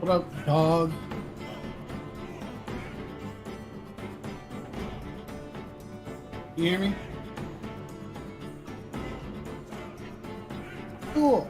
What up, dog? You hear me? Cool.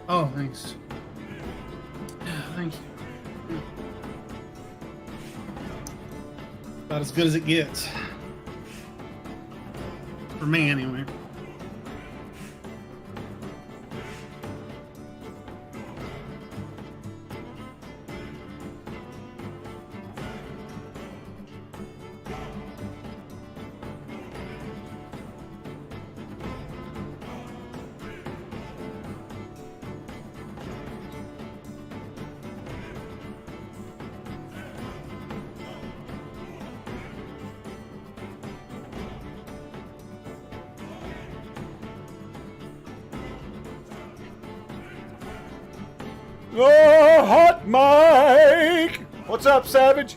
Oh, thanks. Thank you. About as good as it gets. For me, anyway. Oh, hot Mike! What's up, Savage?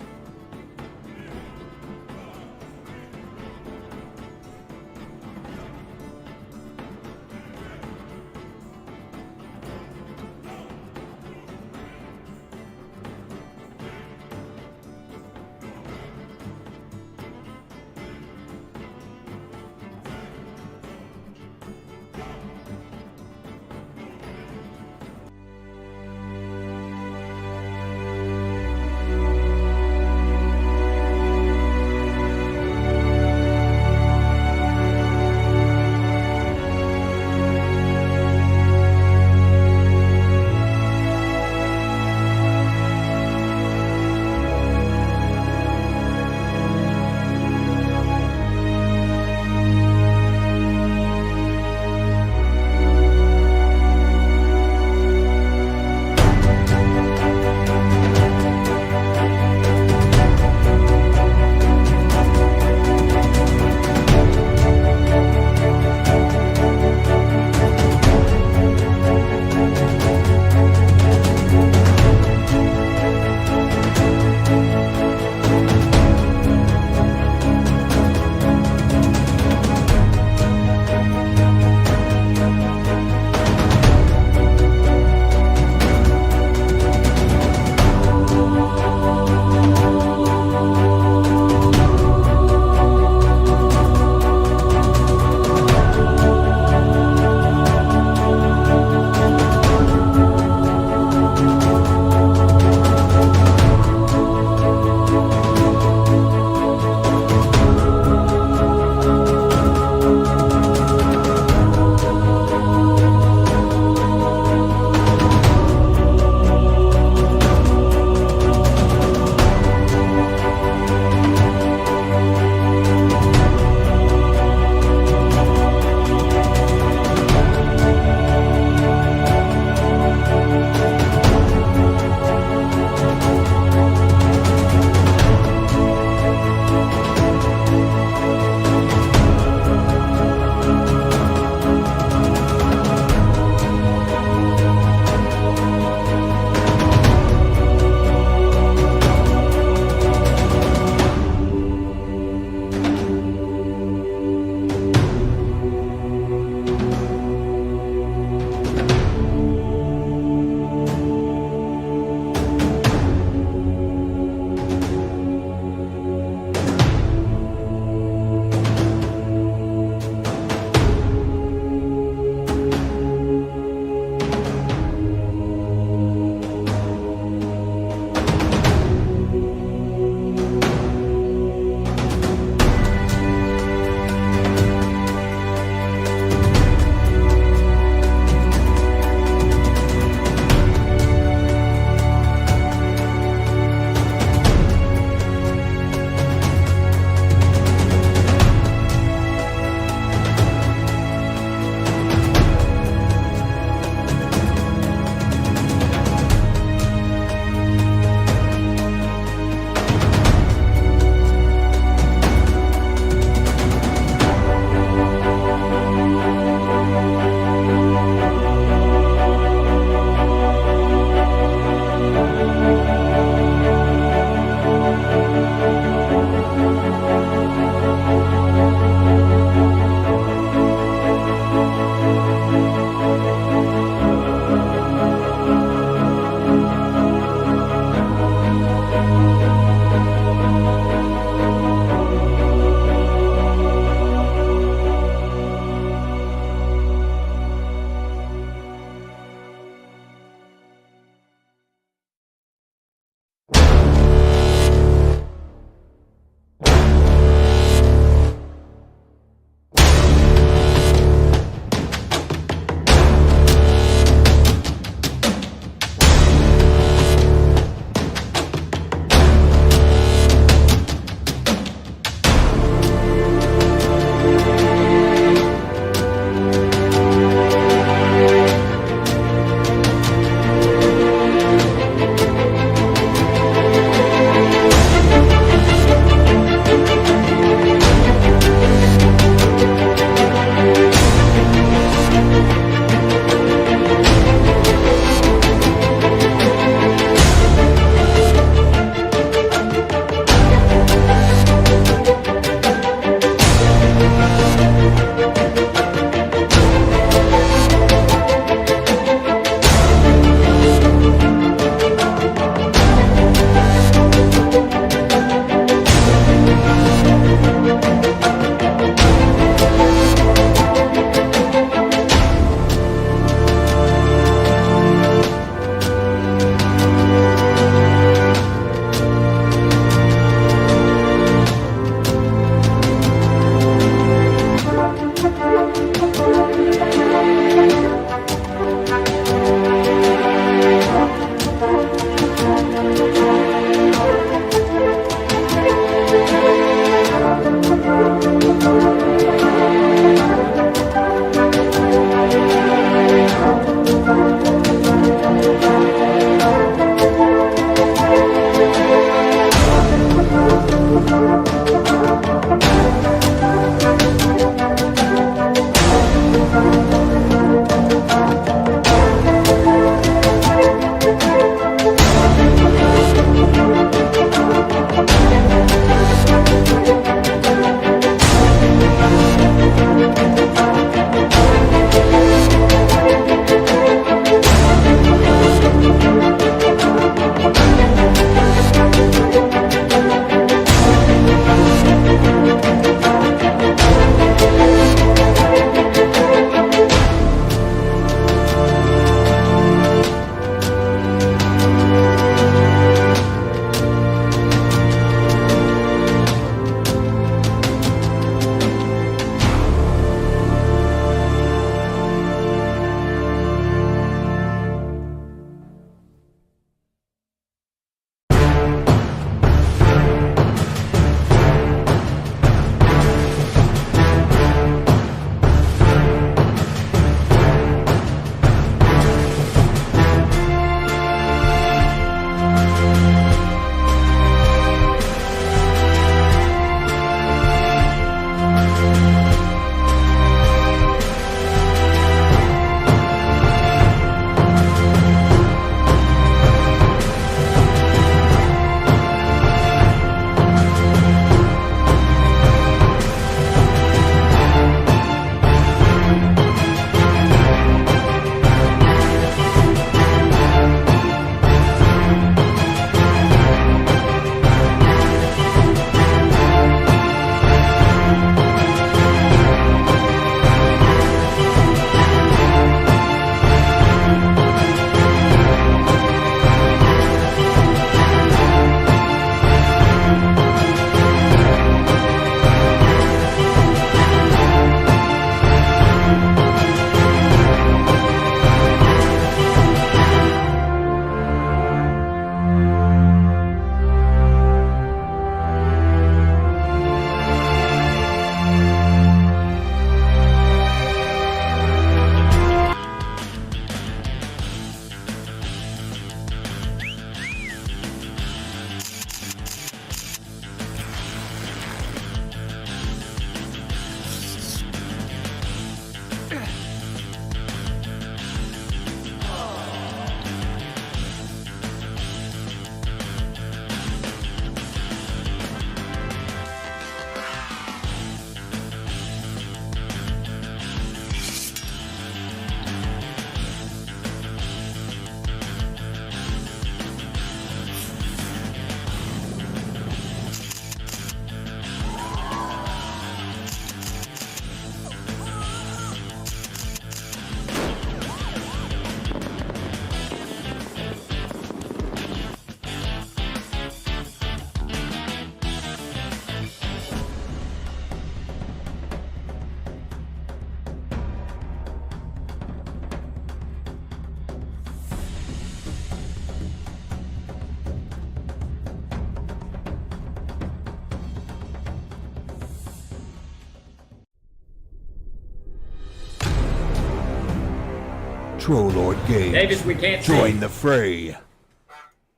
Trollord Games. Davis, we can't Join see. the fray.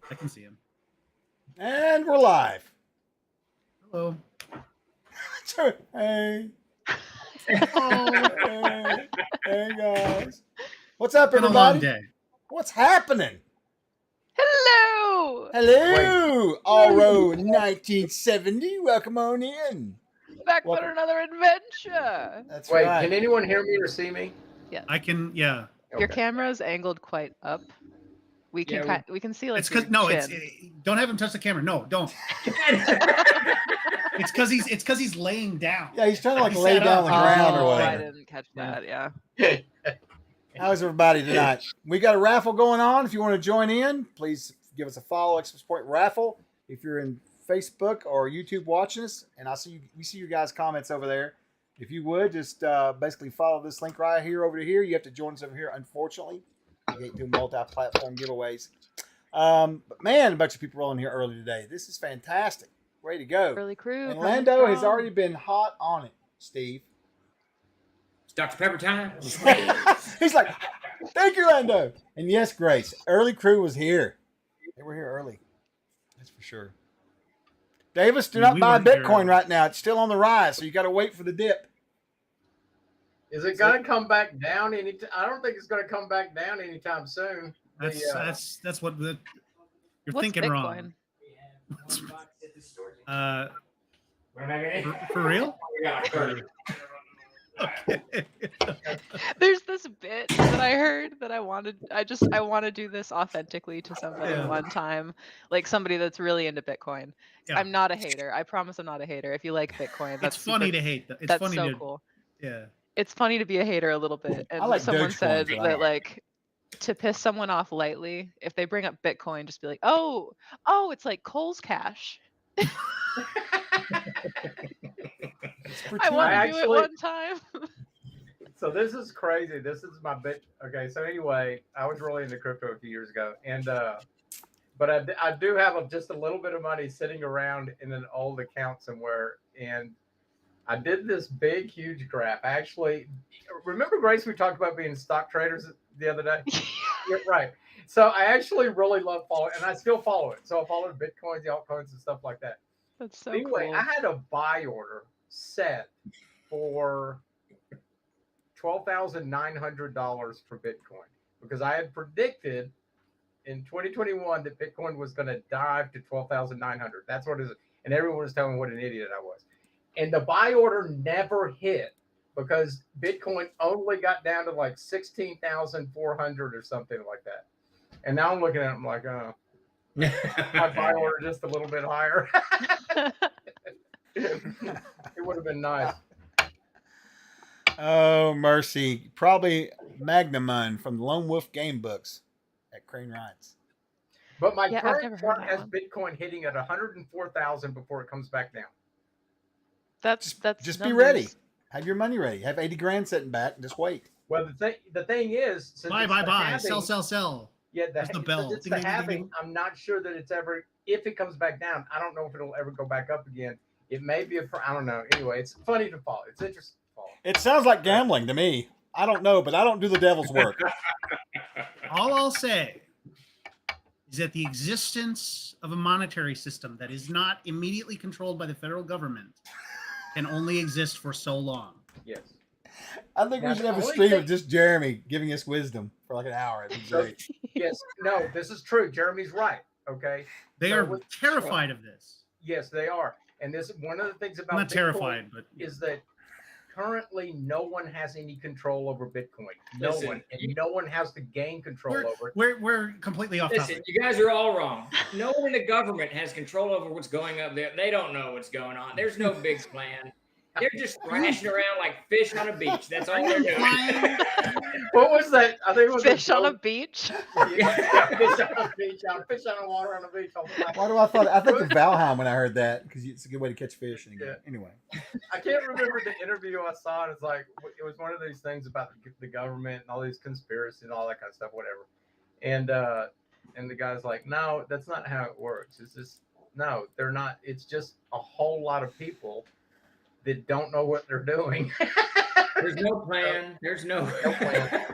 I can see him. And we're live. Hello. Hey. Hey, guys. What's up, Been a everybody? long day. What's happening? Hello! Hello, Oro 1970. Welcome on in. Back Welcome. for another adventure. That's Wait, right. can anyone hear me or see me? I can, yeah. Your Okay. camera's angled quite up. We can Yeah, we can see like It's because don't have him touch the camera. No, don't. It's because he's laying down. Yeah, he's trying to like He lay sat down up. on the ground or I whatever. didn't catch that. Yeah. How's everybody tonight? We got a raffle going on. If you want to join in, please give us a follow. Express Point Raffle. If you're in Facebook or YouTube watching us, and we see your guys' comments over there. If you would just basically follow this link right here over to here. You have to join us over here. Unfortunately, we can't do multi-platform giveaways. But man, a bunch of people rolling here early today. This is fantastic. Way to go! Early crew. And Lando has already been hot on it. Steve. It's Dr. Pepper time. He's like, thank you, Lando. And yes, Grace, early crew was here. They were here early. That's for sure. Davis, do not We buy weren't here Bitcoin early. right now. It's still on the rise, so you got to wait for the dip. Is it going to come back down any? I don't think it's going to come back down anytime soon. That's what you're What's thinking Bitcoin? wrong. For real? Okay. There's this bit that I heard that I want to do this authentically to somebody Yeah. one time, like somebody that's really into Bitcoin. Yeah. I'm not a hater. I promise I'm not a hater. If you like Bitcoin, It's that's funny super, to hate. It's that's funny so to cool. yeah. It's funny to be a hater a little bit. And I like someone Dogecoin, said but I that don't. like to piss someone off lightly, if they bring up Bitcoin, just be like, oh, it's like Cole's Cash. I want to do it one time. So this is crazy. This is my bit. Okay, so anyway, I was really into crypto a few years ago, and but I do have just a little bit of money sitting around in an old account somewhere, and I did this big, huge graph. Actually, remember Grace? We talked about being stock traders the other day. Yeah, right. So I actually really love following, and I still follow it. So I followed Bitcoins, the altcoins, and stuff like that. That's so Anyway, cool. I had a buy order set for $12,900 for Bitcoin because I had predicted in 2021 that Bitcoin was going to dive to 12,900. That's what it is. And everyone was telling me what an idiot I was. And the buy order never hit because Bitcoin only got down to like 16,400 or something like that. And now I'm looking at it, I'm like, oh, my buy order just a little bit higher. It would have been nice. Oh, mercy. Probably Magnamun from the Lone Wolf game books at Crane Rides. But my Yeah, I've current never heard chart that has one. Bitcoin hitting at 104,000 before it comes back down. That's Just be numbers. ready. Have your money ready. Have 80 grand sitting back and just wait. Well, the thing is, since Buy, it's buy, the buy. halving- Sell. Yeah, There's the bell. Since it's Ding, the ding, ding, ding, halving, ding. I'm not sure that it's ever. If it comes back down, I don't know if it'll ever go back up again. It may be I don't know. Anyway, it's funny to follow. It's interesting to follow. It sounds like gambling to me. I don't know, but I don't do the devil's work. All I'll say is that the existence of a monetary system that is not immediately controlled by the federal government can only exist for so long. Yes. I think we Now, should have a the only stream thing- of just Jeremy giving us wisdom for like an hour. It'd be great. Yes. No, this is true. Jeremy's right. Okay. They So are with- terrified of this. Yes, they are. And this one of the things about I'm not Bitcoin terrified, but is that currently no one has any control over Bitcoin. No Listen, one, and no one has to gain control over it. we're completely off Listen, topic. you guys are all wrong. No one in the government has control over what's going up there. They don't know what's going on. There's no big plan. They're just thrashing around like fish on a beach. That's all they're doing. Implying- What was that? I think it was Fish on a joke. beach. Yeah, fish on the beach. Fish on the water on the beach all the time. Why do I thought? I think of Valheim when I heard that because it's a good way to catch fish. Yeah. Anyway, I can't remember the interview I saw. And it's like it was one of these things about the government and all these conspiracies and all that kind of stuff, whatever. And the guy's like, no, that's not how it works. It's just no, they're not. It's just a whole lot of people that don't know what they're doing. There's no plan. There's no No plan.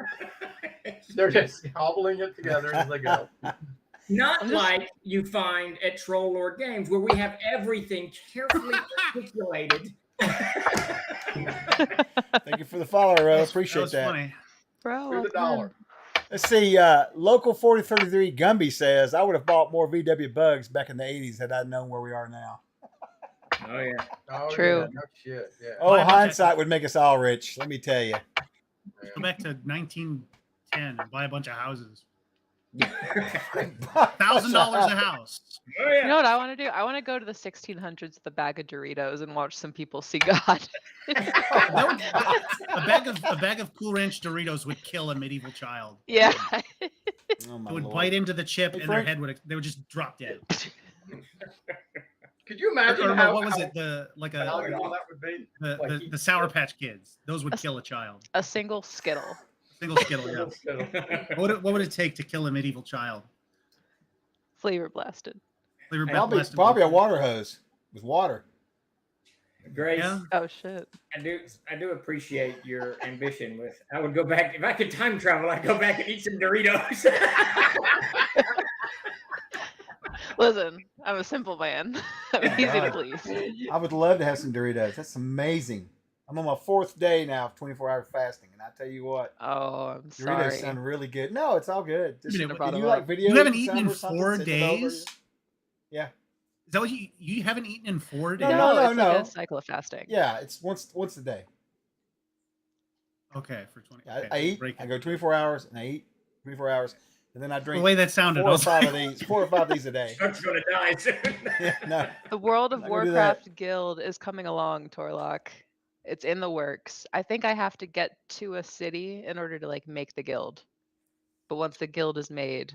They're just hobbling it together as they go. Not I'm just- like you find at Troll Lord Games, where we have everything carefully articulated. Thank you for the follow, Ro. Appreciate was that. funny. Bro, Through the dollar. Let's see. Local 4033 Gumby says, I would have bought more VW bugs back in the 80s had I known where we are now. Oh yeah. Oh, True. Yeah, no shit. Yeah. Oh, Buy a bunch of- hindsight would make us all rich. Let me tell you. Go back to 1910 and buy a bunch of houses. $1,000 $1,000 a house. Oh yeah. You know what I want to do? I want to go to the 1600s with a bag of Doritos and watch some people see God. A bag of Cool Ranch Doritos would kill a medieval child. Yeah. Oh, my It would Lord. bite into the chip, Hey, and Frank. their head they would just drop dead. Could you Or, imagine or how what was how it? The valuable that would be? Like, the Sour Patch Kids. Those would kill a child. A single Skittle. Single Skittle. Yeah. What would it take to kill a medieval child? Flavor blasted. Flavor Probably, blasted a water hose with water. Grace, Yeah. Oh shit. I do appreciate your ambition with. I would go back if I could time travel. I'd go back and eat some Doritos. Listen, I'm a simple man. I'm Oh, easy to God. please. I would love to have some Doritos. That's amazing. I'm on my 4th day now of 24-hour fasting, and I tell you what, Oh, I'm Doritos sorry. sound really good. No, it's all good. Just, Should've brought do you them like up. video? You haven't games, eaten in summer, something, 4 send them over? days? Is that what you haven't eaten in 4 days? No, it's no. like a cycle of fasting. Yeah, it's once a day. Okay, for 20. I, okay, I eat. break I it. go 24 hours, and I eat 24 hours, and then I The drink way that sounded, 4 I or was 5 like, of these. 4 or 5 of these a day. Chuck's gonna die soon. Yeah, no. The World of Not gonna do that. Warcraft guild is coming along, Torlock. It's in the works. I think I have to get to a city in order to like make the guild. But once the guild is made,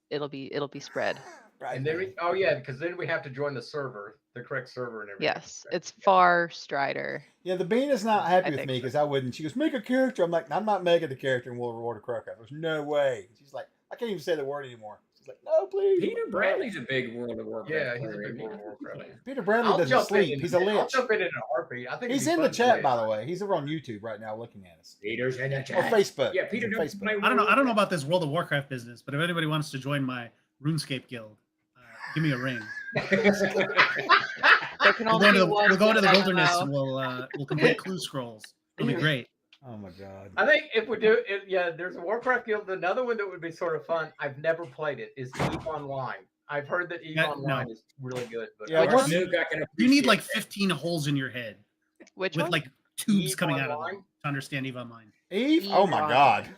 it'll be spread. Right. And then because then we have to join the server, the correct server and everything. Yes, it's far Strider. Yeah, the bean is not happy I with think me so. because I wouldn't. She goes, make a character. I'm like, I'm not making the character in World of Warcraft. There's no way. She's like, I can't even say the word anymore. She's like, no, please. Peter Bradley's a big World of Warcraft. Yeah, he's a player, big isn't he? World of Warcraft. Peter Bradley I'll doesn't jump sleep. in. He's a I'll lich. jump in a heartbeat. I think He's in the chat, by the way. He's over on YouTube right now looking at us. Peter's in the Or chat. Facebook. Yeah, Peter He's on doesn't play. Facebook. I don't know about this World of Warcraft business, but if anybody wants to join my RuneScape guild, give me a ring. There can We'll only go be into the, one we'll go into the MMO. wilderness and we'll complete clue scrolls. It'll be great. Oh my god. I think if we do it, yeah, there's a Warcraft guild. Another one that would be sort of fun. I've never played it. Is EVE Online. I've heard that EVE Yeah, Online no. is really good. But Yeah, Which what's- Nuke I can You need appreciate like that. 15 holes in your head Which with one? like tubes EVE coming out of Online? them to understand EVE Online. Eve? Oh my god.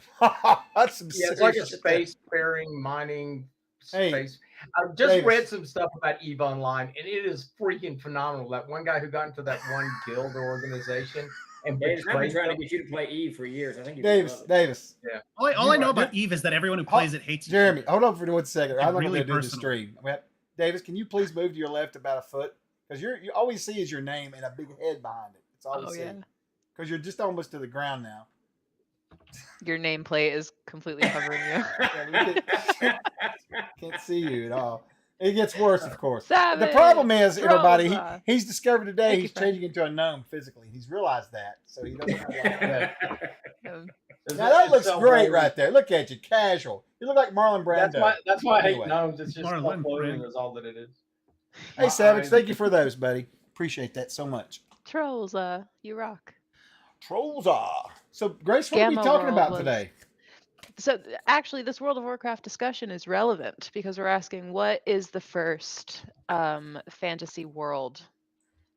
That's some Yeah, it's serious like a shit. space faring mining Hey, space. I've just Davis. read some stuff about EVE Online, and it is freaking phenomenal. That one guy who got into that one guild or organization and Davis, I've been betrayed trying to them. get you to play Eve for years. I think you Davis. All I know about EVE is that everyone who plays it hates each Jeremy, other. hold on for 1 second. I'm not really going to do the personal. stream. Davis, can you please move to your left about a foot? Because you always see is your name and a big head behind it. It's all we Oh see. yeah. Because you're just almost to the ground now. Your nameplate is completely covering you. Yeah, we can't see you at all. It gets worse, of course. Savage. The problem is, everybody, Rosa. he's discovered today Thank you, he's Frank. changing into a gnome physically. He's realized that. So he doesn't have that. Um, Now that looks so great boring. right there. Look at you, casual. You look like Marlon Brando. That's why I hate Anyway. gnomes. It's just Marlon clothing Brando. is all that it is. Hey, Savage, eyes- thank you for those, buddy. Appreciate that so much. Trolls, you rock. Trolls are. So, Grace, what are we Gamma talking World about was- today? So actually, this World of Warcraft discussion is relevant because we're asking what is the first fantasy world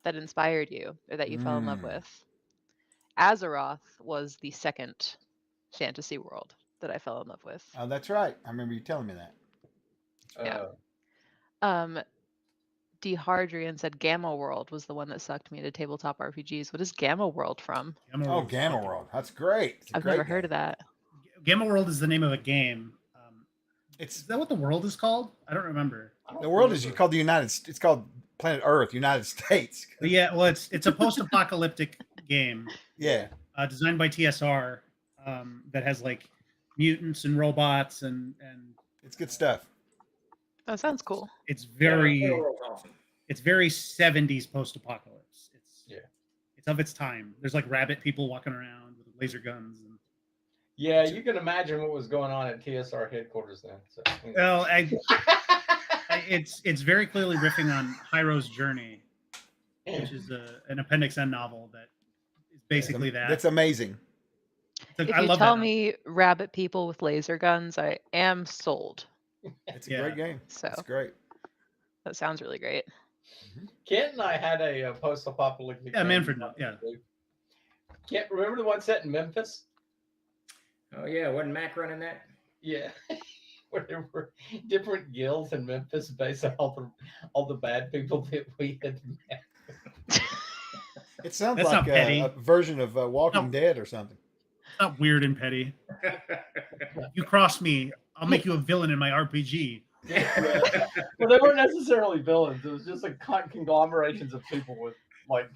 that inspired you or that you fell in love Mm. with. Azeroth was the second fantasy world that I fell in love with. Oh, that's right. I remember you telling me that. Yeah. Dehardrian said Gamma World was the one that sucked me to tabletop RPGs. What is Gamma World from? Oh, Gamma World. That's great. It's a I've great never heard game. of that. Gamma World is the name of a game. Is It's that what the world is called? I don't remember. the world is called the United. It's called Planet Earth, United States. But yeah, well, it's a post-apocalyptic game Yeah. designed by TSR that has like mutants and robots and It's good stuff. That sounds cool. it's very awesome. it's very 70s post-apocalypse. It's Yeah. it's of its time. There's like rabbit people walking around with laser guns. And Yeah, you can imagine what was going on at TSR headquarters then. So, Well, it's very clearly riffing on Hyro's Journey, which is an Appendix N novel that is basically that. That's amazing. If I you love tell that. me rabbit people with laser guns, I am sold. It's a great game. So It's great. that sounds really great. Kent and I had a post-apocalyptic. Yeah, Manfred. Yeah. Kent, remember the one set in Memphis? Oh yeah, wasn't Mac running that? Yeah. Where there were different guilds in Memphis based on all the bad people that we had met. It sounds That's like not petty. a version of Walking No. Dead or something. It's not weird and petty. You cross me, I'll make you a villain in my RPG. Well, they weren't necessarily villains. It was just like conglomerations of people with like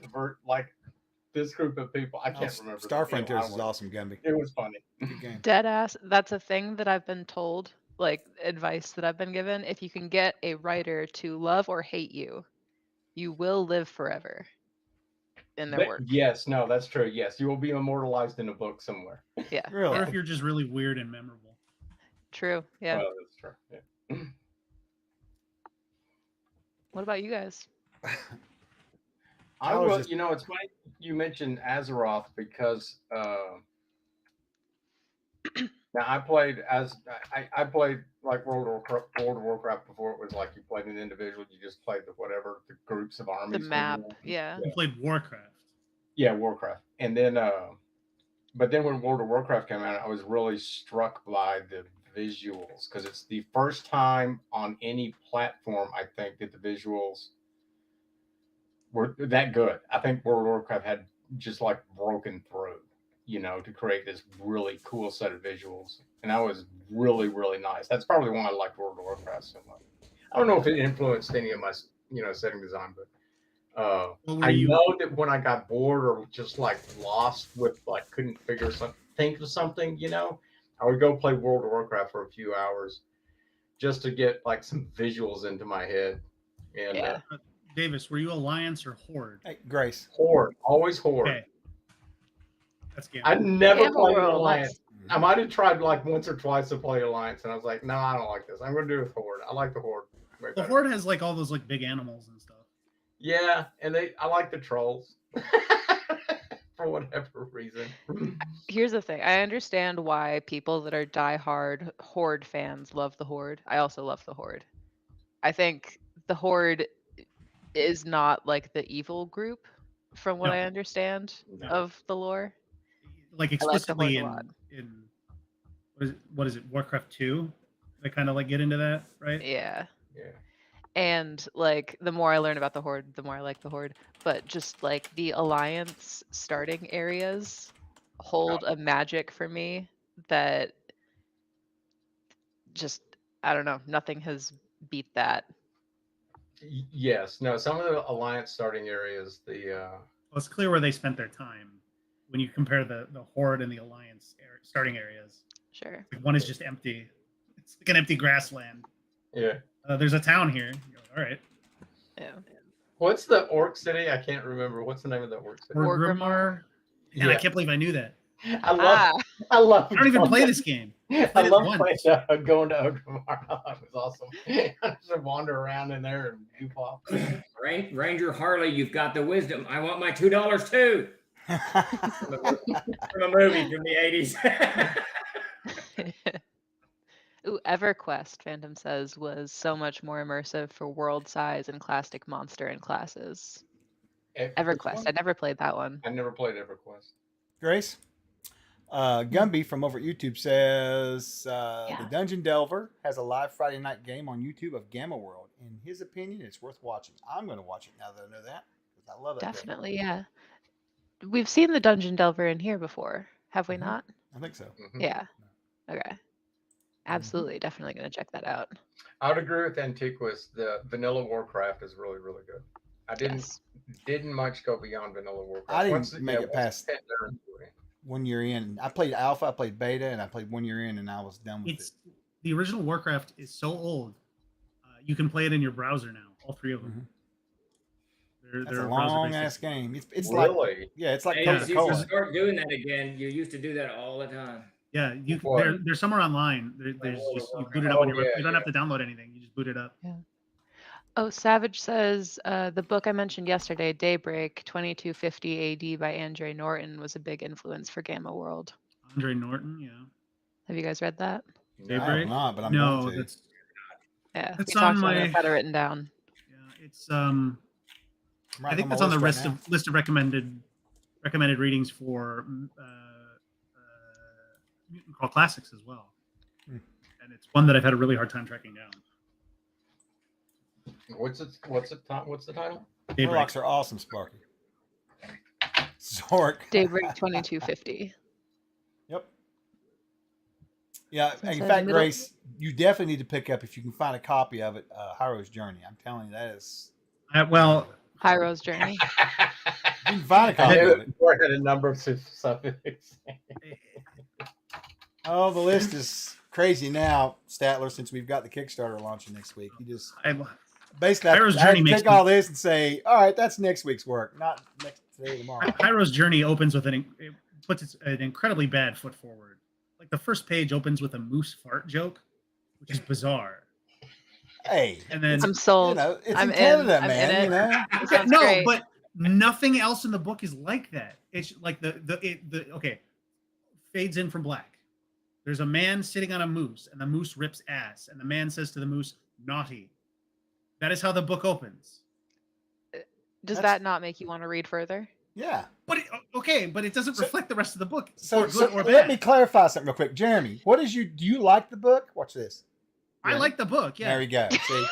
this group of people. I can't remember. Star Frontiers is awesome, Gumby. It was funny. Good game. Dead ass. That's a thing that I've been told, like advice that I've been given. If you can get a writer to love or hate you, you will live forever in their work. Yes, no, that's true. Yes, you will be immortalized in a book somewhere. Yeah. Really? Or if you're just really weird and memorable. True. Yeah. Well, that's true. Yeah. What about you guys? I was will. just- You know, it's funny you mentioned Azeroth because now I played I played like World of Warcraft before it was like you played an individual, you just played the groups of armies. The map. Yeah. You played Warcraft. Yeah, Warcraft. And then but then when World of Warcraft came out, I was really struck by the visuals because it's the first time on any platform I think that the visuals were that good. I think World of Warcraft had just like broken through, you know, to create this really cool set of visuals. And that was really, really nice. That's probably why I liked World of Warcraft so much. I don't know if it influenced any of my, setting design, but I know that when I got bored or just like lost with like couldn't think of something, I would go play World of Warcraft for a few hours just to get like some visuals into my head. And Yeah. Davis, were you Alliance or Horde? Hey, Grace. Horde, always Horde. Okay. That's game. I never Gamma played World, Alliance. I might have tried like once or twice to play Alliance, and I was like, no, I don't like this. I'm going to do it with Horde. I like the Horde. way The better. Horde has like all those like big animals and stuff. Yeah, and I like the trolls for whatever reason. Here's the thing. I understand why people that are diehard Horde fans love the Horde. I also love the Horde. I think the Horde is not like the evil group, from what No. I understand No. of the lore. Like I like the Horde explicitly a lot. in what is it, Warcraft 2? They kind of like get into that, right? Yeah. Yeah. And like the more I learn about the Horde, the more I like the Horde. But just like the Alliance starting areas hold a magic for me that just, I don't know, nothing has beat that. Yes. No, some of the Alliance starting areas, Well, it's clear where they spent their time when you compare the Horde and the Alliance starting areas. Sure. Like one is just empty. It's like an empty grassland. yeah. There's a town here. You're like, all right. Yeah. What's the orc city? I can't remember. What's the name of that orc city? Orgrimmar. And I Yeah. can't believe I knew that. I love. I love. I don't even play this game. I played it love once. playing, going to Orgrimmar. I thought it was awesome. I just wander around in there and goof off. Ranger Harley, you've got the wisdom. I want my $2 too. From a movie from the 80s. Ooh, EverQuest, Phantom says, was so much more immersive for world size and classic monster and classes. EverQuest. I never played that one. I never played EverQuest. Grace. Gumby from over at YouTube says the Dungeon Delver has a live Friday night game on YouTube of Gamma World. In his opinion, it's worth watching. I'm going to watch it now that I know that because I love it. Definitely, yeah. We've seen the Dungeon Delver in here before, have we Mhm. not? I think so. Mhm. Yeah. Okay. Absolutely, definitely going to check that out. I would agree with Antiquus. The vanilla Warcraft is really, really good. I Yes. didn't much go beyond vanilla Warcraft. I didn't make it past Pet Nerd, 1 year in. I played Alpha, I played Beta, and I played 1 year in, and I was done with It's the original Warcraft is so old. You can play it in your browser now. All three of them. That's They're a browser-based long ass systems. game. It's like really? it's like Hey, Coca you should Cola. start doing that again. You used to do that all the time. Yeah, What? they're somewhere online. There's just you boot it up Oh, on your. yeah, You don't have to download anything. You just boot it up. Oh, Savage says the book I mentioned yesterday, Daybreak, 2250 AD by Andre Norton, was a big influence for Gamma World. Andre Norton, yeah. Have you guys read that? I have Daybreak? not, but I'm No, going to. that's Yeah, It's we talked on about it. my- I've got it written down. yeah. It's I'm I writing think my that's on the list right list of recommended readings for Mutant Call Classics as well. Hmm. And it's one that I've had a really hard time tracking down. What's the title? Daybreak. Warlocks are awesome, Sparky. Zork. Daybreak 2250. Yep. Yeah, So it's in in fact, the middle- Grace, you definitely need to pick up, if you can find a copy of it, Hero's Journey. I'm telling you, that is... Well, Hyro's Journey. You can find a copy of it. Or had a number of suffix. Oh, the list is crazy now, Statler, since we've got the Kickstarter launching next week. You just... Basically, Hyro's I had Journey to makes take me- all this and say, all right, that's next week's work, not next today, tomorrow. Hyro's Journey opens with it puts an incredibly bad foot forward. Like the first page opens with a moose fart joke, which is bizarre. Hey, And then I'm sold. you know, it's I'm in Canada, I'm man. in it. You know, It sounds no, great. but nothing else in the book is like that. It's like okay, fades in from black. There's a man sitting on a moose, and the moose rips ass, and the man says to the moose, "Naughty." That is how the book opens. Does That's- that not make you want to read further? yeah. But it doesn't reflect the rest of the book. So, or good or let bad. me clarify something real quick, Jeremy. What is you? Do you like the book? Watch this. I like the book. Yeah. There we go. See,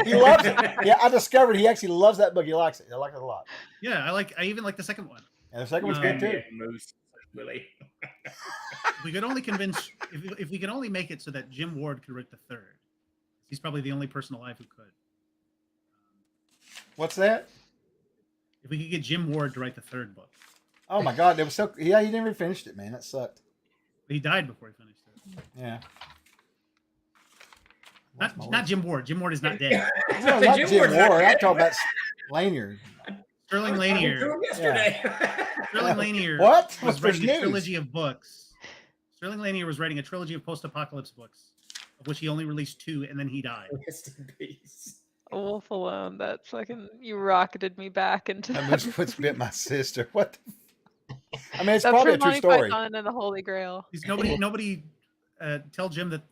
he loves it. Yeah, I discovered he actually loves that book. He likes it. I like it a lot. Yeah, I even like the second one. And the second one's good too. Moose, really. If we could only convince, if we could only make it so that Jim Ward could write the third. He's probably the only person alive who could. What's that? If we could get Jim Ward to write the third book. Oh my God, it was so. Yeah, he never finished it, man. That sucked. But he died before he finished it. Yeah. Not Jim Ward. Jim Ward is not dead. No, not Jim Ward's not Ward. I'm dead. talking about Lanier. Sterling I Lanier. was talking to him yesterday. Sterling Lanier What? was What's writing a news? trilogy of books. Sterling Lanier was writing a trilogy of post-apocalypse books, of which he only released 2, and then he died. Rest in peace. A wolf alone. That fucking you rocketed me back into That that. was what's bit my sister. What? I mean, it's That's probably a from true Monty story. Python and the Holy Grail. He's nobody. Tell Jim that.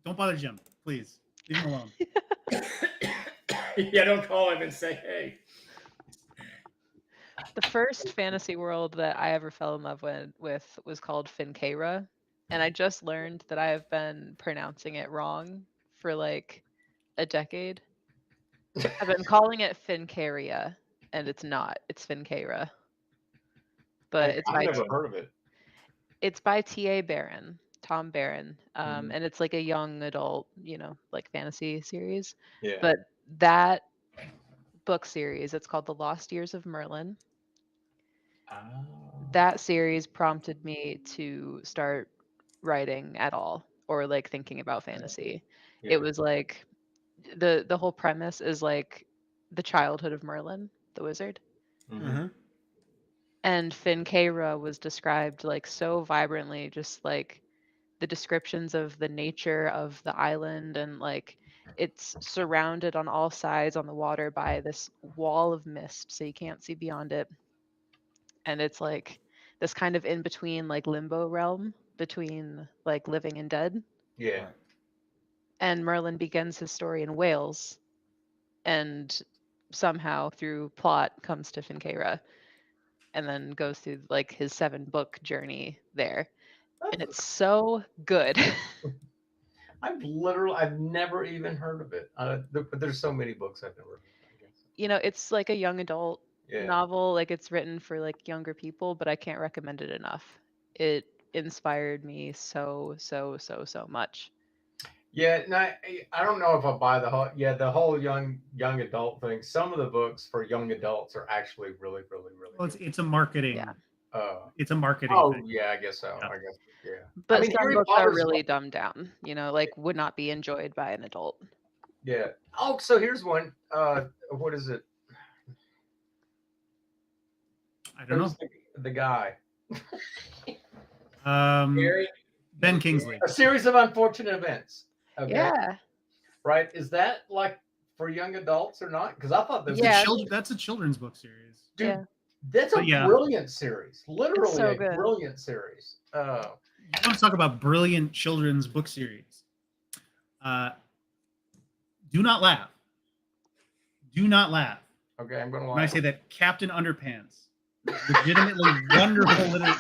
Don't bother Jim, please. Leave him alone. Yeah, don't call him and say, hey. The first fantasy world that I ever fell in love with was called Finkera, and I just learned that I have been pronouncing it wrong for like a decade. I've been calling it Fincaria, and it's not. It's Finkera. But it's by I've never heard of it. it's by T.A. Barron, Tom Barron, Mhm. and it's like a young adult, like fantasy series. Yeah. But that book series, it's called The Lost Years of Merlin. Oh. That series prompted me to start writing at all, or like thinking about fantasy. Yeah. It was like the whole premise is like the childhood of Merlin, the wizard. Mhm. Mm-hmm. And Finkera was described like so vibrantly, just like the descriptions of the nature of the island, and like it's surrounded on all sides on the water by this wall of mist, so you can't see beyond it. And it's like this kind of in between like limbo realm between like living and dead. Yeah. And Merlin begins his story in Wales, and somehow through plot comes to Finkera, and then goes through like his 7-book journey there. And it's so good. I've never even heard of it. But there's so many books I've never read. I guess. It's like a young adult Yeah. novel, like it's written for like younger people, but I can't recommend it enough. It inspired me so much. Yeah, no, I don't know if I buy the whole young adult thing. Some of the books for young adults are actually really Well, good. it's a marketing. Yeah. It's a marketing Oh thing. yeah, I guess so. Yeah. I guess yeah. But mean, some Harry books are Potter's really one- dumbed down, like would not be enjoyed by an adult. Yeah. Oh, so here's one. What is it? I don't know. Who's the guy? Um, Gary? Ben Kingsley. A series of unfortunate events. Okay. Yeah. Right? Is that like for young adults or not? Because I thought this Yeah. That's a children's book series. dude, Yeah. that's a But yeah. brilliant series. Literally so a good. brilliant series. You want to talk about brilliant children's book series? Do not laugh. Do not laugh Okay, I'm gonna when I lie. say that Captain Underpants is legitimately wonderful.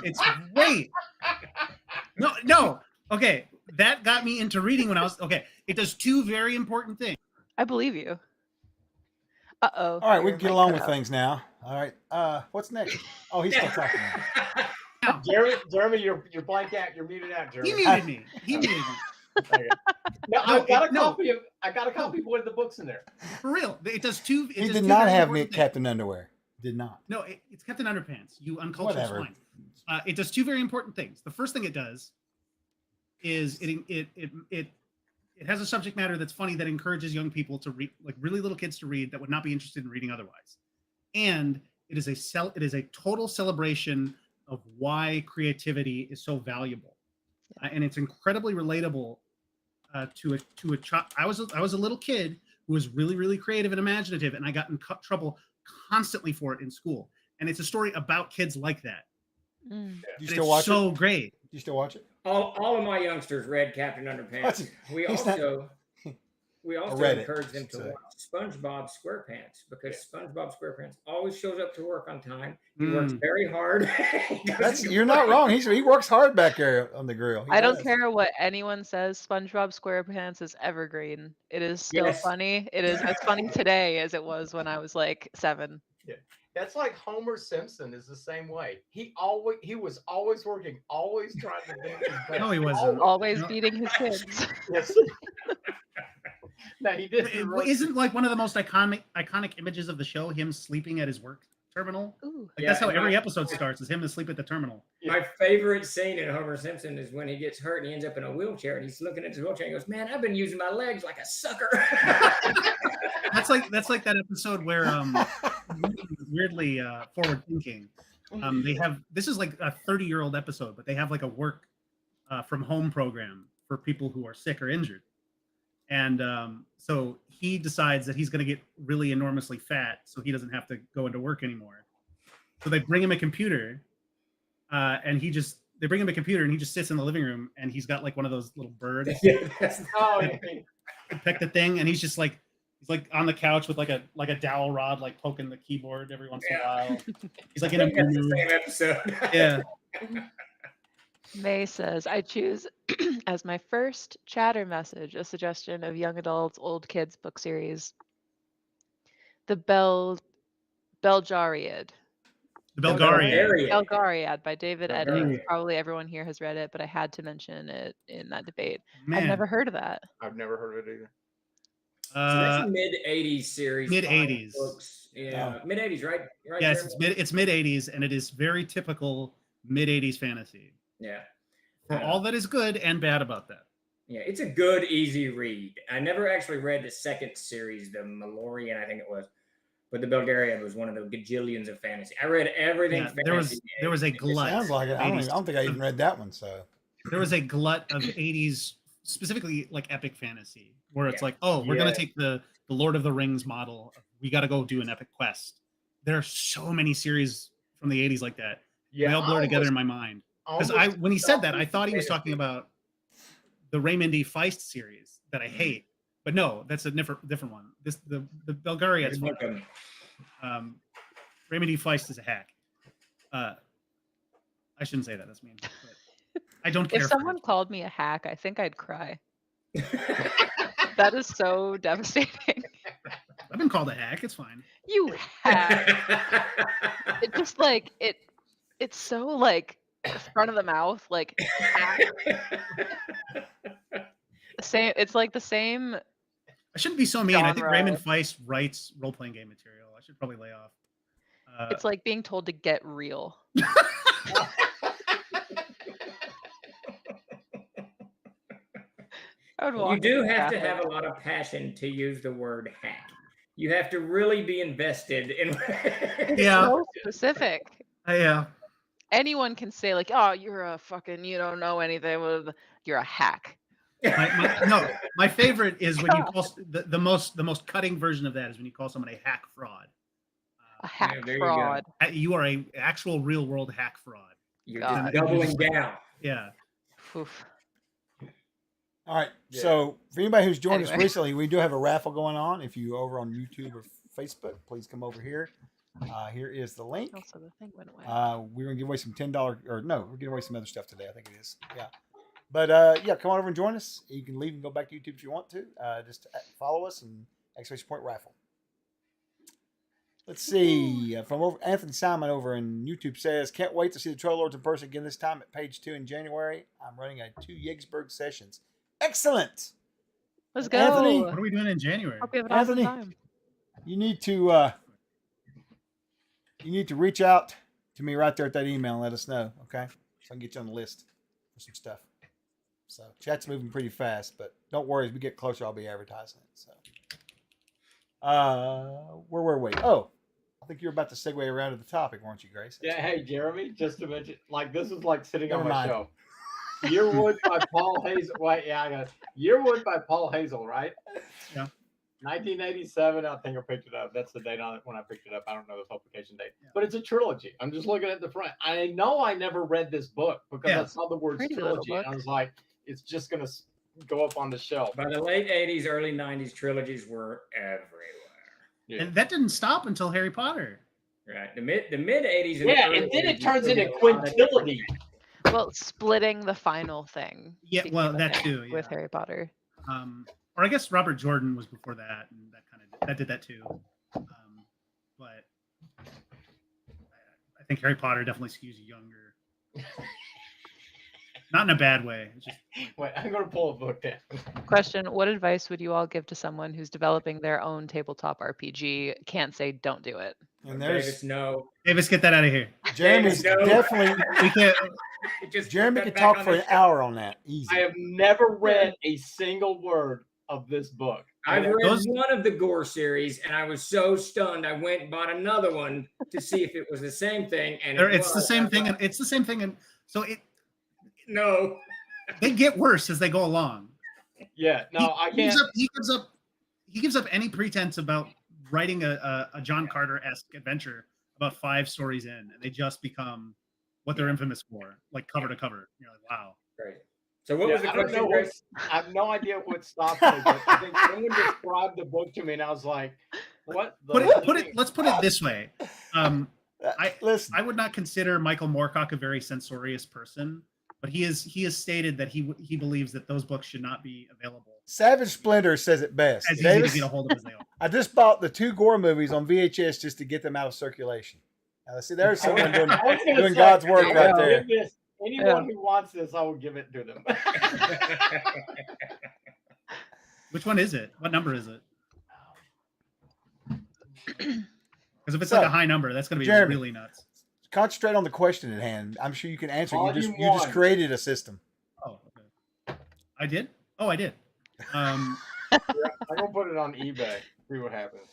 It's great. No. Okay, that got me into reading when I was okay. It does two very important things. I believe you. Uh-oh. All right, we your can get mic along cut with out. things now. All right. What's next? Oh, he's still talking. Jeremy, you're blanked out. You're muted out, He Jeremy. muted me. He muted me. Okay. No, No, I got a no. copy of one of the books in there. For real. It does two. He did not have me at Captain Underwear. Did not. No, it's Captain Underpants. You uncultured Whatever. swine. It does two very important things. The first thing it does is it has a subject matter that's funny that encourages young people to read, like really little kids to read that would not be interested in reading otherwise. And it is a total celebration of why creativity is so valuable, and it's incredibly relatable to a child. I was a little kid who was really creative and imaginative, and I got in trouble constantly for it in school. And it's a story about kids like that. Mm. Do you And still it's watch so it? great. Do you still watch it? All of my youngsters read Captain Underpants. We also read it, encourage them to so. watch SpongeBob SquarePants because SpongeBob SquarePants always shows up to work on time. He works very hard. You're not wrong. He works hard back there on the grill. He I don't does. care what anyone says. SpongeBob SquarePants is evergreen. It is still Yes. funny. It is as funny today as it was when I was like 7. That's like Homer Simpson is the same way. He was always working, always trying to do his best. No, he wasn't. Always No. beating his kids. Yes. No, he didn't. Isn't like one of the most iconic images of the show him sleeping at his work terminal? Ooh. Like that's how and every episode starts, is him asleep at the terminal. My favorite scene in Homer Simpson is when he gets hurt and he ends up in a wheelchair and he's looking at his wheelchair and he goes, "Man, I've been using my legs like a sucker." That's like that episode where weirdly forward thinking. They have this is like a 30-year-old episode, but they have like a work from home program for people who are sick or injured. And so he decides that he's going to get really enormously fat so he doesn't have to go into work anymore. So they bring him a computer and he just sits in the living room and he's got like one of those little birds. Pick the thing and he's like on the couch with like a dowel rod like poking the keyboard every once in a while. He's like in a That's the mood. same episode. Yeah. May says, I choose as my first chatter message a suggestion of young adults, old kids book series. The Belgariad. The Belgariad. Belgariad by David Eddings. Belgariad. Probably everyone here has read it, but I had to mention it in that debate. Man. I've never heard of that. I've never heard of it either. So that's a mid-'80s series. Mid-'80s. Books. Yeah, mid-'80s, right? Yes, Jeremy? it's mid-'80s, and it is very typical mid-'80s fantasy. Yeah. For all that is good and bad about that. Yeah, it's a good, easy read. I never actually read the second series, the Malorian, I think it was. But the Belgariad was one of the gajillions of fantasy. I read everything. Yeah, there was a glut. Sounds like it. I don't think I even read that one. So There was a glut of 80s, specifically like epic fantasy, where it's like, oh, we're gonna take the Lord of the Rings model. We got to go do an epic quest. There are so many series from the 80s like that. Yeah, they all blur together in my mind. Because when he said that, I thought he was talking about the Raymond E. Feist series that I hate. But no, that's a different one. The Belgariad. Raymond E. Feist is a hack. I shouldn't say that. That's mean. But I don't care. If someone called me a hack, I think I'd cry. That is so devastating. I've been called a hack. It's fine. You hack. It just like it's so like front of the mouth, like same. It's like the same. I shouldn't be so mean. I think genre. Raymond Feist writes role-playing game material. I should probably lay off. It's like being told to get real. I would walk You do into have to Raffle. have a lot of passion to use the word hack. You have to really be invested in. Yeah. So specific. Yeah. anyone can say like, "Oh, you're a fucking, you don't know anything." You're a hack. My favorite is when you call the most cutting version of that is when you call someone a hack fraud. A hack there you go. fraud. You are a actual real world hack fraud. You're God. just doubling down. Yeah. Oof. All right. Yeah. So for anybody who's joined us Anyway. recently, we do have a raffle going on. If you over on YouTube or Facebook, please come over here. Here is the link. Also, the thing went away. We're gonna give away some $10 or no, we're giving away some other stuff today. I think it is. Yeah. But yeah, come on over and join us. You can leave and go back to YouTube if you want to. Just follow us and exclamation point raffle. Let's see. From Anthony Simon over in YouTube says, can't wait to see the Troll Lords in person again this time at page 2 in January. I'm running 2 Yigsburg sessions. Excellent. Let's go. Anthony, What are we doing in January? Hope you have an Anthony. awesome time. You need to reach out to me right there at that email and let us know, okay? So I can get you on the list for some stuff. So chat's moving pretty fast, but don't worry, as we get closer, I'll be advertising it. So where were we? Oh, I think you're about to segue around to the topic, weren't you, Grace? Yeah, hey Jeremy, just to mention, like this is like sitting on Never my mind. shelf. Yearwood by Paul Hazel. Wait, yeah, I got it. Yearwood by Paul Hazel, right? Yeah. 1987. I think I picked it up. That's the date on it when I picked it up. I don't know the publication date, Yeah. but it's a trilogy. I'm just looking at the front. I know I never read this book because Yeah. I saw the words Pretty little trilogy, and I book. was like, it's just gonna go up on the shelf. By the late 80s, early 90s, trilogies were everywhere. Yeah. And that didn't stop until Harry Potter. Right. The mid 80s. Yeah, and then it turns into quintility. Well, splitting the final thing. Yeah, became well, a that thing too, with yeah. Harry Potter. Or I guess Robert Jordan was before that, and that did that too. But I think Harry Potter definitely skews younger. Not in a bad way. It's just Wait, I'm gonna pull a book down. Question: what advice would you all give to someone who's developing their own tabletop RPG? Can't say don't do it. And Davis, there's no. Davis, get that out of here. Jeremy's No. definitely. We can't. Just Jeremy put could that back talk on for the an shelf. hour on that. Easy. I have never read a single word of this book. I've read Those- one of the Gore series, and I was so stunned. I went and bought another one to see if it was the same thing. And It's the was. same thing. And it's the same thing. And so No. they get worse as they go along. Yeah, no, I He can't. gives up any pretense about writing a John Carter-esque adventure about 5 stories in, and they just become what they're infamous for, like cover to cover. You're like, wow. Great. So what Yeah, was the I don't question, know Grace? I have no idea what stopped me, but I think someone described the book to me, and I was like, "What?" Let's put it this way. Listen, I would not consider Michael Moorcock a very censorious person, but he has stated that he believes that those books should not be available Savage Splendor says it best. as easy to Davis, get a hold of as they are. I just bought the 2 Gore movies on VHS just to get them out of circulation. Now, see, there's someone doing I was gonna doing say, God's work I right will there. give this- Anyone who wants this, I will give it to them. Which one is it? What number is it? Because if it's So, like a high number, that's going to be Jeremy. really nuts. Concentrate on the question at hand. I'm sure you can answer. You Volume just 1. created a system. Oh, okay. I did? Oh, I did. I'm gonna put it on eBay. See what happens.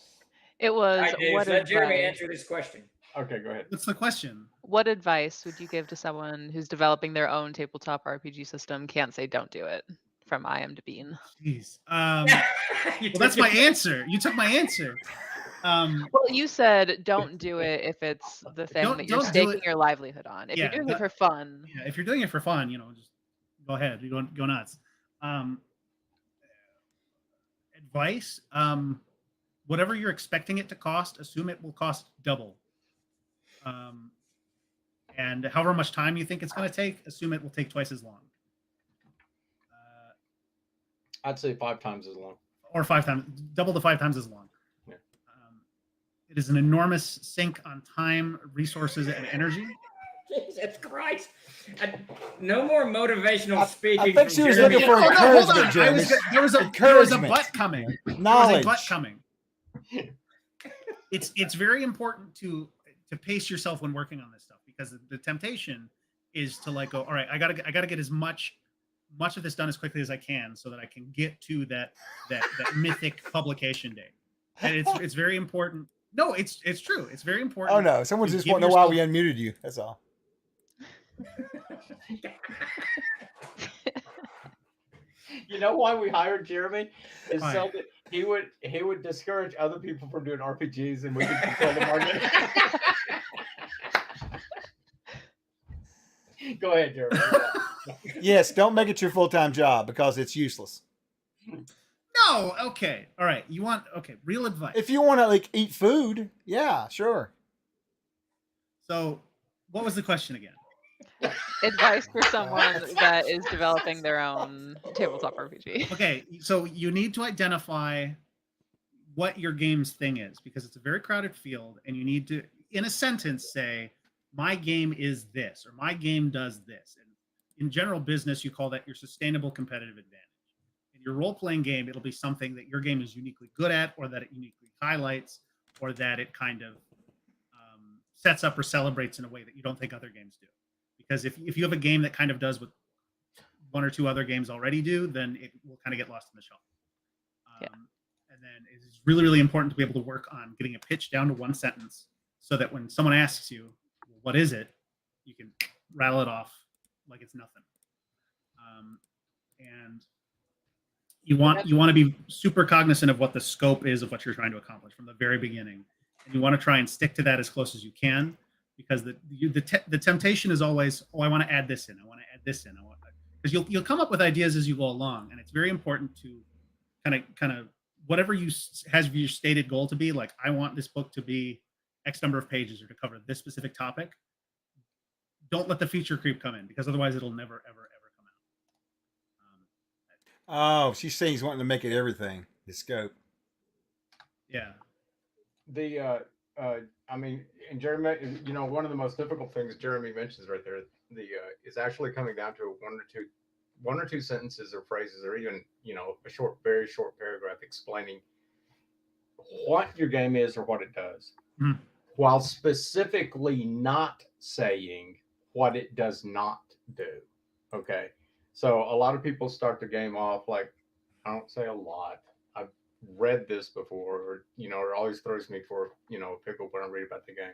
It was All right, Dave, what let Jeremy advice? answer this question. Okay, go ahead. What's the question? What advice would you give to someone who's developing their own tabletop RPG system? Can't say don't do it. From I am to Bean. Jeez. You Well, that's took my it. answer. You took my answer. Well, you said don't do it if it's the thing Don't- that you're don't do staking it. your livelihood on. If Yeah, you're doing that- it for fun, Yeah, if you're doing it for fun, just go ahead. You go nuts. Advice: whatever you're expecting it to cost, assume it will cost double. And however much time you think it's going to take, assume it will take twice as long, I'd say 5 times as long. or 5 times, double to 5 times as long. Yeah. It is an enormous sink on time, resources, and energy. Jesus Christ. No more motivational speaking. I think from she was Jeremy. looking for Oh, no, hold encouragement, on. Jeremy. There was a Encouragement. butt coming. There was a Knowledge. butt coming. It's very important to pace yourself when working on this stuff, because the temptation is to like go, all right, I gotta get as much of this done as quickly as I can so that I can get to that mythic publication date. And it's very important. No, it's true. It's very important. Oh no, someone to just give want to know why yourself- we unmuted you. That's all. You know why we hired Jeremy? Is Why? so that he would discourage other people from doing RPGs, and we could control the market. Go ahead, Jeremy. Yes, don't make it your full-time job because it's useless. No, okay. All right. You want real advice. If you want to like eat food, yeah, sure. So, what was the question again? Advice for someone that is developing their own tabletop RPG. Okay, so you need to identify what your game's thing is because it's a very crowded field, and you need to, in a sentence, say, "My game is this," or "My game does this." And in general business, you call that your sustainable competitive advantage. In your role-playing game, it'll be something that your game is uniquely good at, or that it uniquely highlights, or that it kind of sets up or celebrates in a way that you don't think other games do. Because if you have a game that kind of does what one or two other games already do, then it will kind of get lost in the shuffle. And then it's really, really important to be able to work on getting a pitch down to one sentence so that when someone asks you, well, what is it? You can rattle it off like it's nothing. And you want to be super cognizant of what the scope is of what you're trying to accomplish from the very beginning. And you want to try and stick to that as close as you can, because the temptation is always, oh, I want to add this in. I want to add this in. Because you'll come up with ideas as you go along, and it's very important to kind of whatever has your stated goal to be. Like, I want this book to be X number of pages or to cover this specific topic. Don't let the feature creep come in, because otherwise it'll never ever come out. Oh, she's saying he's wanting to make it everything. The scope. Yeah. I mean, and Jeremy, you know, one of the most difficult things Jeremy mentions right there, is actually coming down to one or two sentences or phrases, or even, you know, a very short paragraph explaining what your game is or what it does, while specifically not saying what it does not do. Okay, so a lot of people start the game off like, I don't say a lot. I've read this before, or, you know, it always throws me for, you know, a pickle when I read about the game,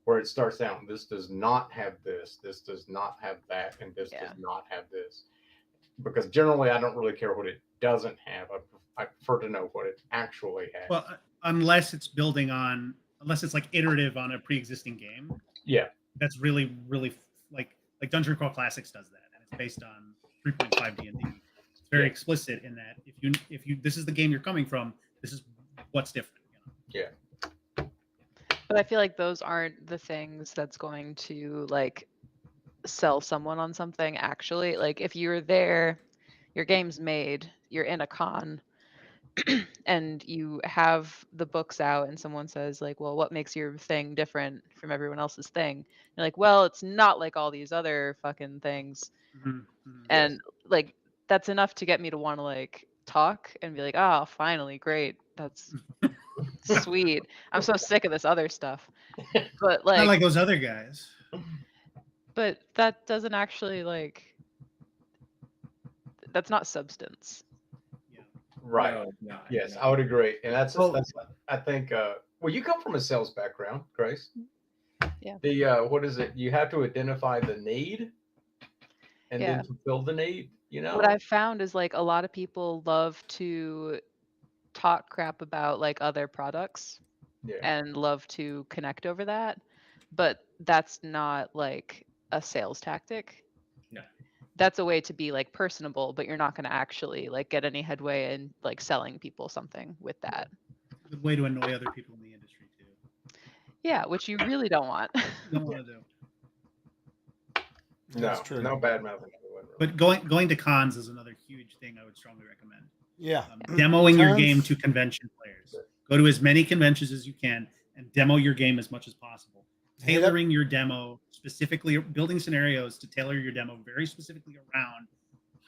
where it starts out, this does not have this does not have that, and this does not have this. Because generally I don't really care what it doesn't have. I prefer to know what it actually has. Well, unless it's like iterative on a pre-existing game. Yeah. That's really, really like Dungeon Crawl Classics does that, and it's based on 3.5 D&D. It's very explicit in that if you this is the game you're coming from, this is what's different. You know? Yeah. But I feel like those aren't the things that's going to like sell someone on something actually. Like, if you're there, your game's made, you're in a con, and you have the books out, and someone says like, well, what makes your thing different from everyone else's thing? You're like, well, it's not like all these other fucking things. And like, that's enough to get me to want to like talk and be like, oh, finally, great, that's sweet. I'm so sick of this other stuff. But like, not like those other guys. But that doesn't actually that's not substance. Yeah. Right. No, yes, I would agree. And that's I think well, you come from a sales background, Grace. Yeah. The what is it? You have to identify the need and then fulfill the need, you know? What I've found is like a lot of people love to talk crap about like other products and love to connect over that, but that's not like a sales tactic. No. That's a way to be like personable, but you're not going to actually like get any headway in like selling people something with that. It's a good way to annoy other people in the industry too. Yeah, which you really don't want. You don't want to do. No, true. No bad mouthing. But going to cons is another huge thing I would strongly recommend. Yeah. Demoing your game to convention players. Go to as many conventions as you can and demo your game as much as possible. Tailoring your demo specifically, building scenarios to tailor your demo very specifically around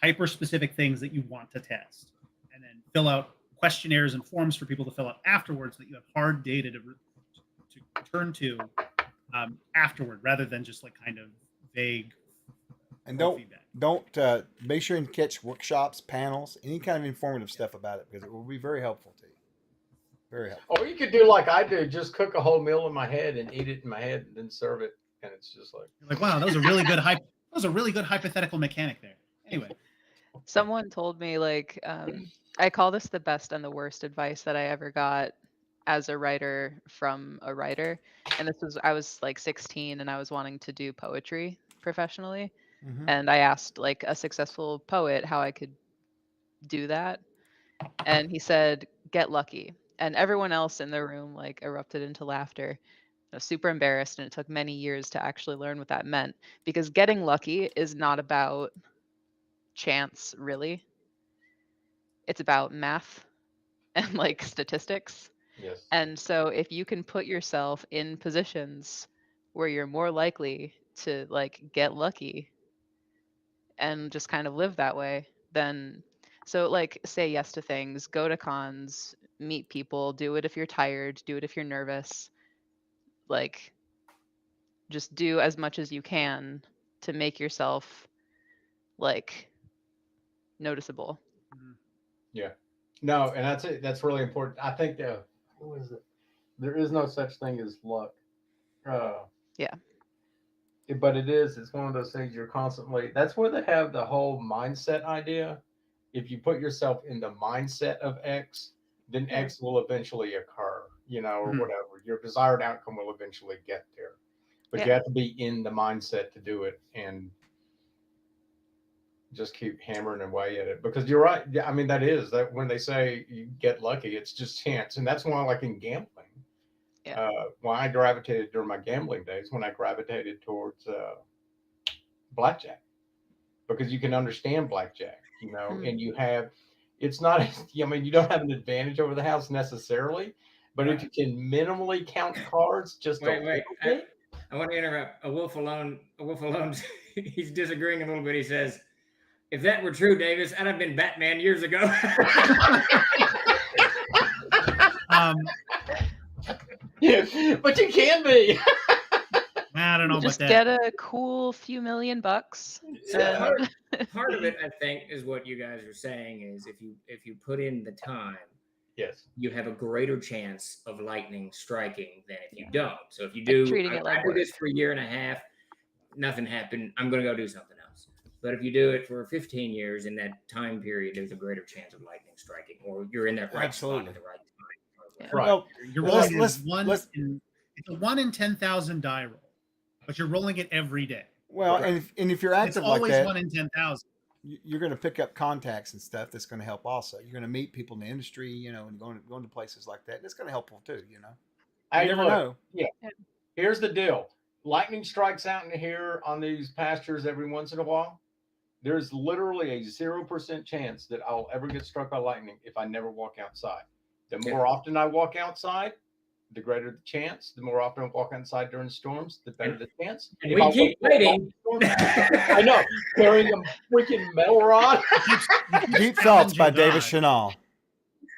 hyper-specific things that you want to test. And then fill out questionnaires and forms for people to fill out afterwards, that you have hard data to turn to afterward, rather than just like kind of vague. And don't make sure and catch workshops, panels, any kind of informative stuff about it, because it will be very helpful to you. Very helpful. Or you could do like I do, just cook a whole meal in my head and eat it in my head and then serve it and it's just like, You're like, wow, that was a really good hypothetical mechanic there. Anyway, Someone told me like I call this the best and the worst advice that I ever got as a writer from a writer. And this was I was like 16 and I was wanting to do poetry professionally. Mhm. And I asked like a successful poet how I could do that. And he said, "Get lucky." And everyone else in the room like erupted into laughter. I was super embarrassed, and it took many years to actually learn what that meant because getting lucky is not about chance, really. It's about math and like statistics. yes. And so if you can put yourself in positions where you're more likely to like get lucky and just kind of live that way, then so like say yes to things, go to cons, meet people, do it if you're tired, do it if you're nervous. Like just do as much as you can to make yourself like noticeable. Yeah. No, and that's it. That's really important. I think what is it? There is no such thing as luck. Yeah. But it is. It's one of those things you're constantly. That's where they have the whole mindset idea. If you put yourself in the mindset of X, then Yeah. X will eventually occur. Or Mhm. whatever. Your desired outcome will eventually get there. But you Yeah. have to be in the mindset to do it, and just keep hammering away at it, because you're right. Yeah, I mean, that is that when they say you get lucky, it's just chance. And that's why, like in gambling, Yeah. when I gravitated during my gambling days, when I gravitated towards blackjack, because you can understand blackjack, Mm. and you have, it's not, I mean, you don't have an advantage over the house necessarily, but if you can minimally count cards just a Wait, little wait. bit. I want to interrupt. A wolf alone. He's disagreeing a little bit. He says, "If that were true, Davis, I'd have been Batman years ago." But you can be. I don't know about Just that. get a cool few $1,000,000 So and part of it, I think, is what you guys are saying is if you put in the time, Yes. you have a greater chance of lightning striking than if you don't. So if you like do, treating I it like do this work. for a year and a half, nothing happened. I'm going to go do something else. But if you do it for 15 years, in that time period, there's a greater chance of lightning striking, or you're in that right spot Absolutely. at the right time. Yeah. Right. Well, You're let's- rolling let's- one. let's- It's a 1 in 10,000 die roll, but you're rolling it every day. well, Okay. and if you're It's active like always that, 1 in 10,000. you're going to pick up contacts and stuff that's going to help also. You're going to meet people in the industry, and going to places like that. It's going to help too, You Hey, never look, know. here's the deal. Lightning strikes out in here on these pastures every once in a while. There's literally a 0% chance that I'll ever get struck by lightning if I never walk outside. The more often I walk outside, the greater the chance. The more often I walk outside during storms, the better the chance. And If I we keep wait for a waiting. I know, carrying a freaking metal rod. Deep Thoughts by David Chanel.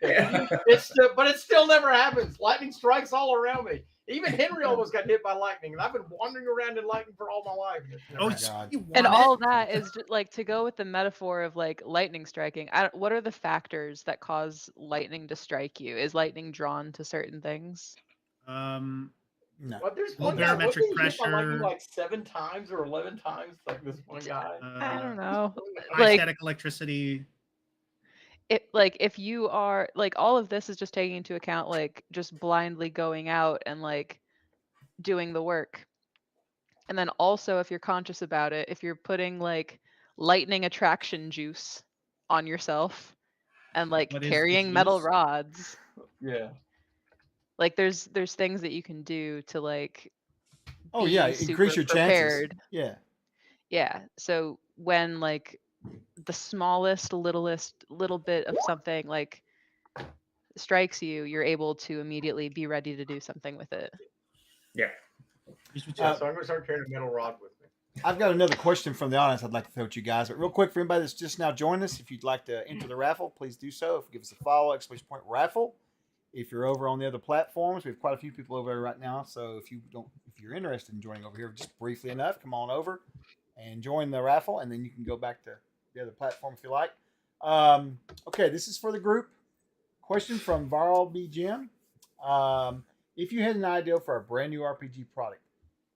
But it still never happens. Lightning strikes all around me. Even Henry almost got hit by lightning, and I've been wandering around in lightning for all my life. Oh, God. you want And it? all that is just like to go with the metaphor of like lightning striking. What are the factors that cause lightning to strike you? Is lightning drawn to certain things? No. But there's Low one guy, wasn't barometric he hit by lightning pressure. like 7 times or 11 times? Like this one guy. I don't know. High Like static electricity. if you are like all of this is just taking into account like just blindly going out and like doing the work. And then also if you're conscious about it, if you're putting like lightning attraction juice on yourself and like What is the carrying metal juice? rods, Yeah. like there's things that you can do to like Oh be yeah, super increase your prepared. chances. Yeah. Yeah. So when like the smallest, little bit of something like strikes you, you're able to immediately be ready to do something with it. Yeah. Use what Yeah, you- so I'm going to start carrying a metal rod with me. I've got another question from the audience I'd like to throw at you guys. But real quick, for anybody that's just now joined us, if you'd like to enter the raffle, please do so. If you give us a follow, / raffle. If you're over on the other platforms, we have quite a few people over there right now. So if you're interested in joining over here, just briefly enough, come on over and join the raffle, and then you can go back to the other platform if you like. Okay, this is for the group. Question from Varl B. Jim. If you had an idea for a brand new RPG product,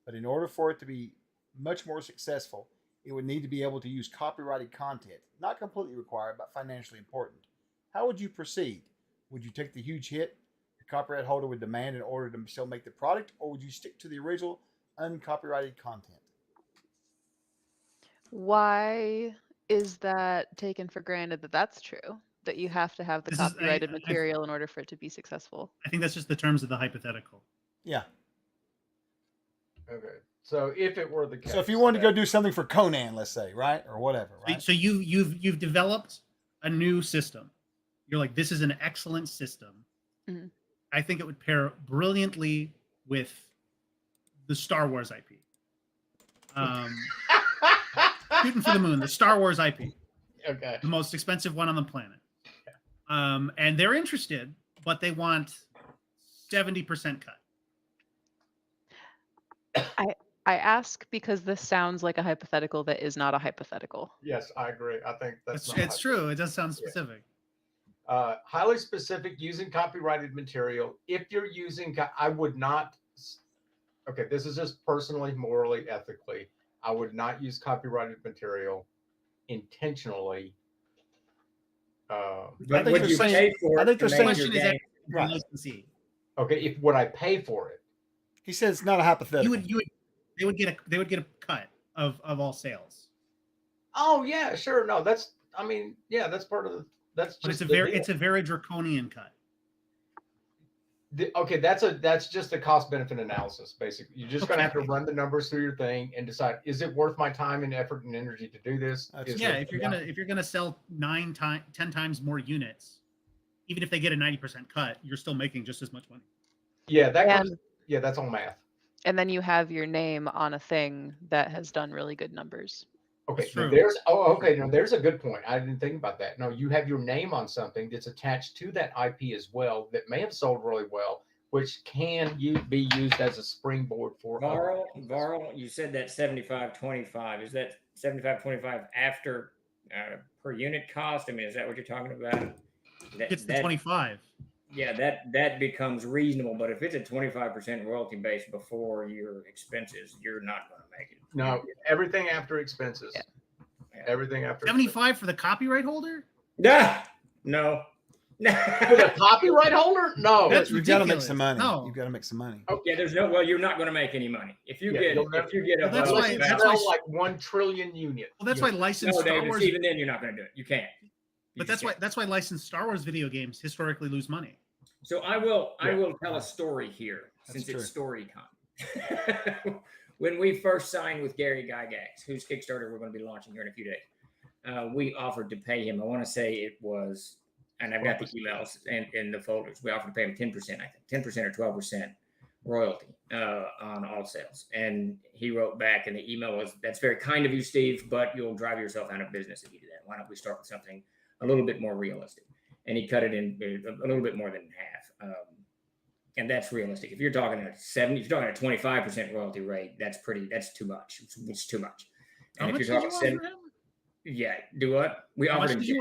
but in order for it to be much more successful, it would need to be able to use copyrighted content, not completely required, but financially important. How would you proceed? Would you take the huge hit the copyright holder would demand in order to still make the product, or would you stick to the original uncopyrighted content? Why is that taken for granted that that's true? That you have to have the This is- copyrighted I- material in order for it to be successful? I think that's just the terms of the hypothetical. Yeah. Okay. So if it were the case, So if you wanted to go do something for Conan, let's say, right, or whatever, right? So you've developed a new system. You're like, this is an excellent system. Mhm. I think it would pair brilliantly with the Star Wars IP. Shooting for the moon, the Star Wars IP, Okay. the most expensive one on the planet. And they're interested, but they want 70% cut. I ask because this sounds like a hypothetical that is not a hypothetical. Yes, I agree. I think that's It's true. It does sound Yeah. specific. Highly specific, using copyrighted material. If you're using, I would not. Okay, this is just personally, morally, ethically. I would not use copyrighted material intentionally. But think would they're you saying- pay for I it think to they're make saying- your Question is game? Right. licensee. Okay, if would I pay for it? He said it's not a hypothetical. They would get a cut of all sales. Oh yeah, sure. No, that's. I mean, yeah, that's part of the. That's just But the deal. it's a very draconian cut. Okay, that's just a cost benefit analysis. Basically, you're just going to have to run the numbers through your thing and decide: is it worth my time and effort and energy to do this? That's- Is Yeah, it- if you're gonna sell 10 times more units, even if they get a 90% cut, you're still making just as much money. yeah, that And, comes, yeah, that's all math. and then you have your name on a thing that has done really good numbers. Okay, That's now true. there's a good point. I didn't think about that. No, you have your name on something that's attached to that IP as well that may have sold really well, which can be used as a springboard for other things. Varl, you said that 75-25. Is that 75-25 after per unit cost? I mean, is that what you're talking about? It's the 25. Yeah, that becomes reasonable. But if it's a 25% royalty base before your expenses, you're not going to make it. No, everything after expenses. Yeah. Everything after 75 for the copyright holder? Yeah, no. For the copyright holder? No. That's You've got to make ridiculous. some money. No. You've got to make some money. Yeah, there's no. Well, you're not going to make any money if you Yeah, get you'll never- if you get Well, that's above why- Unless you that's about- sell like 1 trillion units. Well, that's Yeah. why licensed No, Star David. Wars. Even then, you're not going to do it. You can't. You But just that's why licensed Star Wars video games historically lose money. So I will Yeah. tell a story here That's since true. it's story time. When we first signed with Gary Gygax, whose Kickstarter we're going to be launching here in a few days, we offered to pay him. I want to say it was, and I've got the emails and in the folders. We offered to pay him 10%, I think, 10% or 12% royalty on all sales. And he wrote back, and the email was, "That's very kind of you, Steve, but you'll drive yourself out of business if you do that. Why don't we start with something a little bit more realistic?" And he cut it in a little bit more than half. And that's realistic. If you're talking a 25% royalty rate, that's too much. It's too much. How And much if did you're you talking offer him? yeah, do what? We How much offered did you-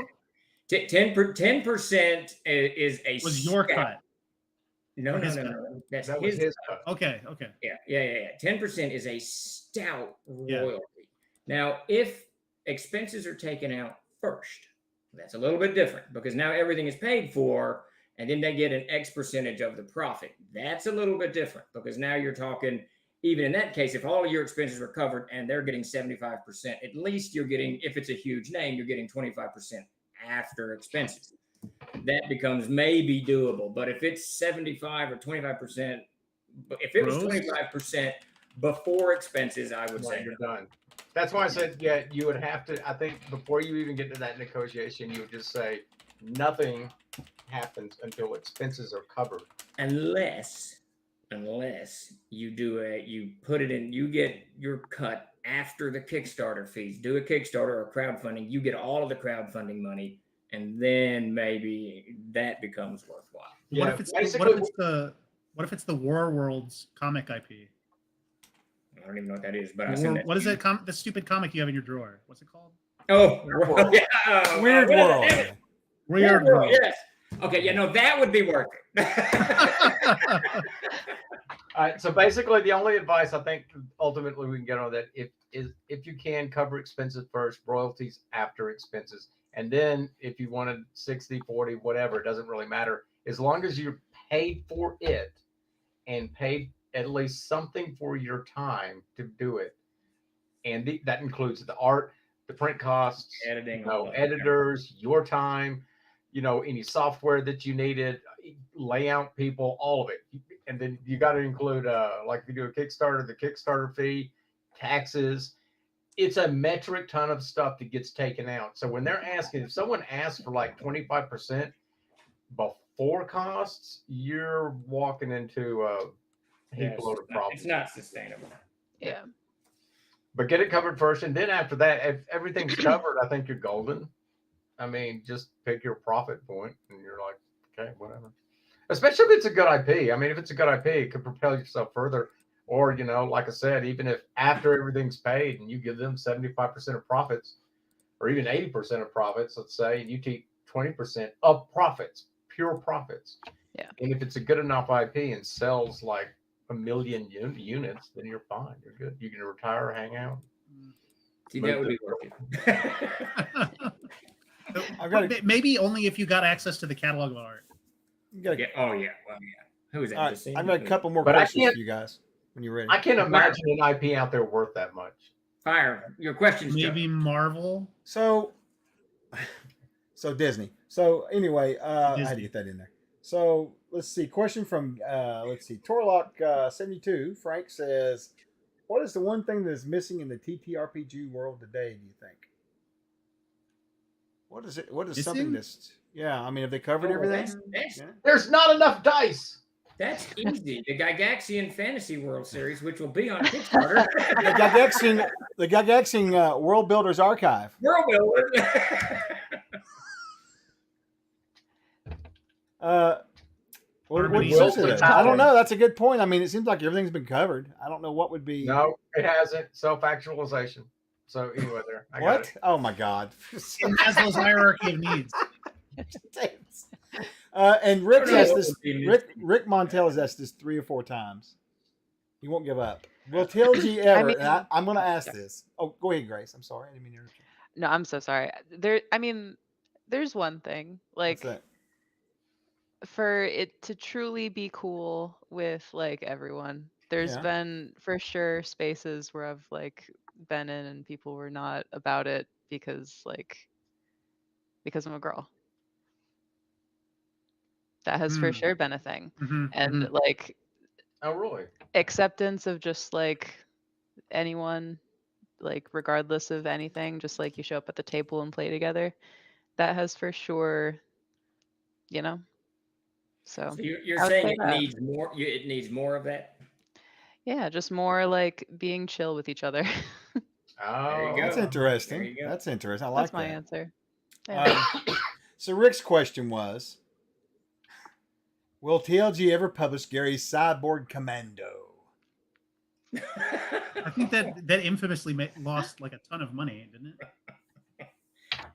him 10% is a Was your stout- cut? No, or no, his no, cut? no. That's That was his his cut. Okay. yeah. 10% is a stout Yeah. royalty. Now, if expenses are taken out first, that's a little bit different because now everything is paid for, and then they get an X percentage of the profit. That's a little bit different because now you're talking, even in that case, if all of your expenses were covered and they're getting 75%, at least you're getting, if it's a huge name, you're getting 25% after expenses. That becomes maybe doable. But if it's 75 or 25%, if it was Gross? 25% before expenses, I would Well, say you're done. That's why I said, yeah, you would have to, I think before you even get to that negotiation, you would just say nothing happens until expenses are covered. unless you put it in, you get your cut after the Kickstarter fees. Do a Kickstarter or crowdfunding, you get all of the crowdfunding money, and then maybe that becomes worthwhile. What Yeah, if it's basically- what if it's the War Worlds comic IP? I don't even know what that is, but I send that. What to is you. that? The stupid comic you have in your drawer. What's it called? Oh, Weird World. yeah. Weird Damn World. it. Weird World. Yes. Okay, that would be worth it. All right. So basically, the only advice I think ultimately we can get on that is if you can cover expenses first, royalties after expenses, and then if you wanted 60, 40, whatever, it doesn't really matter as long as you're paid for it and paid at least something for your time to do it, and that includes the art, the print costs, Editing, all of it. editors, your time, any software that you needed, layout people, all of it. And then you got to include, like if you do a Kickstarter, the Kickstarter fee, taxes. It's a metric ton of stuff that gets taken out. So when they're asking, if someone asks for like 25% before costs, you're walking into a heap load of problems. It's not sustainable. Yeah. But get it covered first, and then after that, if everything's covered, I think you're golden. I mean, just pick your profit point, and you're like, okay, whatever. Especially if it's a good IP. I mean, if it's a good IP, it could propel yourself further. Or, like I said, even if after everything's paid and you give them 75% of profits, or even 80% of profits, let's say, and you take 20% of profits, pure profits. Yeah. And if it's a good enough IP and sells like 1 million units, then you're fine. You're good. You can retire or hang out. See, that would be worth it. I've got Maybe only if you got access to the catalog of art. got Yeah. Oh, yeah. Well, yeah. Who is that? all right, Justine? I've got a couple more But I questions can't- for you guys when you're ready. I can't imagine an IP out there worth that much. Fire. Your questions, Joe. Maybe Marvel. So Disney. So anyway, I had to Disney. get that in there. So let's see. Question from Torlock 72. Frank says, "What is the one thing that is missing in the TTRPG world today? Do you think? What is it? What is something Missing? that's have they covered everything? Yeah. There's not enough dice. That's easy. The Gygaxian Fantasy World Series, which will be on Kickstarter. The Gygaxian World Builders Archive. World Builder. What Harmony. is it? Wilson I don't Tower. know. That's a good point. I mean, it seems like everything's been covered. I don't know what would be. No, it hasn't. Self-actualization. So anyway, there. I got What? it. Oh my God. In Maslow's hierarchy of needs. And Rick I don't know asked what this. would be missing. Rick Montel has asked this 3 or 4 times. He won't give up. Will TLG ever? mean- and I'm going to ask this. Oh, go ahead, Grace. I'm sorry. I didn't mean to interrupt you. No, I'm so sorry. There's one thing. What's Like, that? for it to truly be cool with like everyone, there's Yeah. been for sure spaces where I've like been in and people were not about it because I'm a girl. That has for Hmm. sure been a thing. Mhm, And mhm. like Oh, really? acceptance of just like anyone, like regardless of anything, just like you show up at the table and play together. That has for sure, So So you're I would saying say it that. needs more. It needs more of that. Yeah, just more like being chill with each other. Oh, you go. That's There interesting. you go. That's interesting. I like That's my that. answer. Yeah. So Rick's question was, will TLG ever publish Gary's Cyborg Commando? I think that infamously lost like a ton of money, didn't it?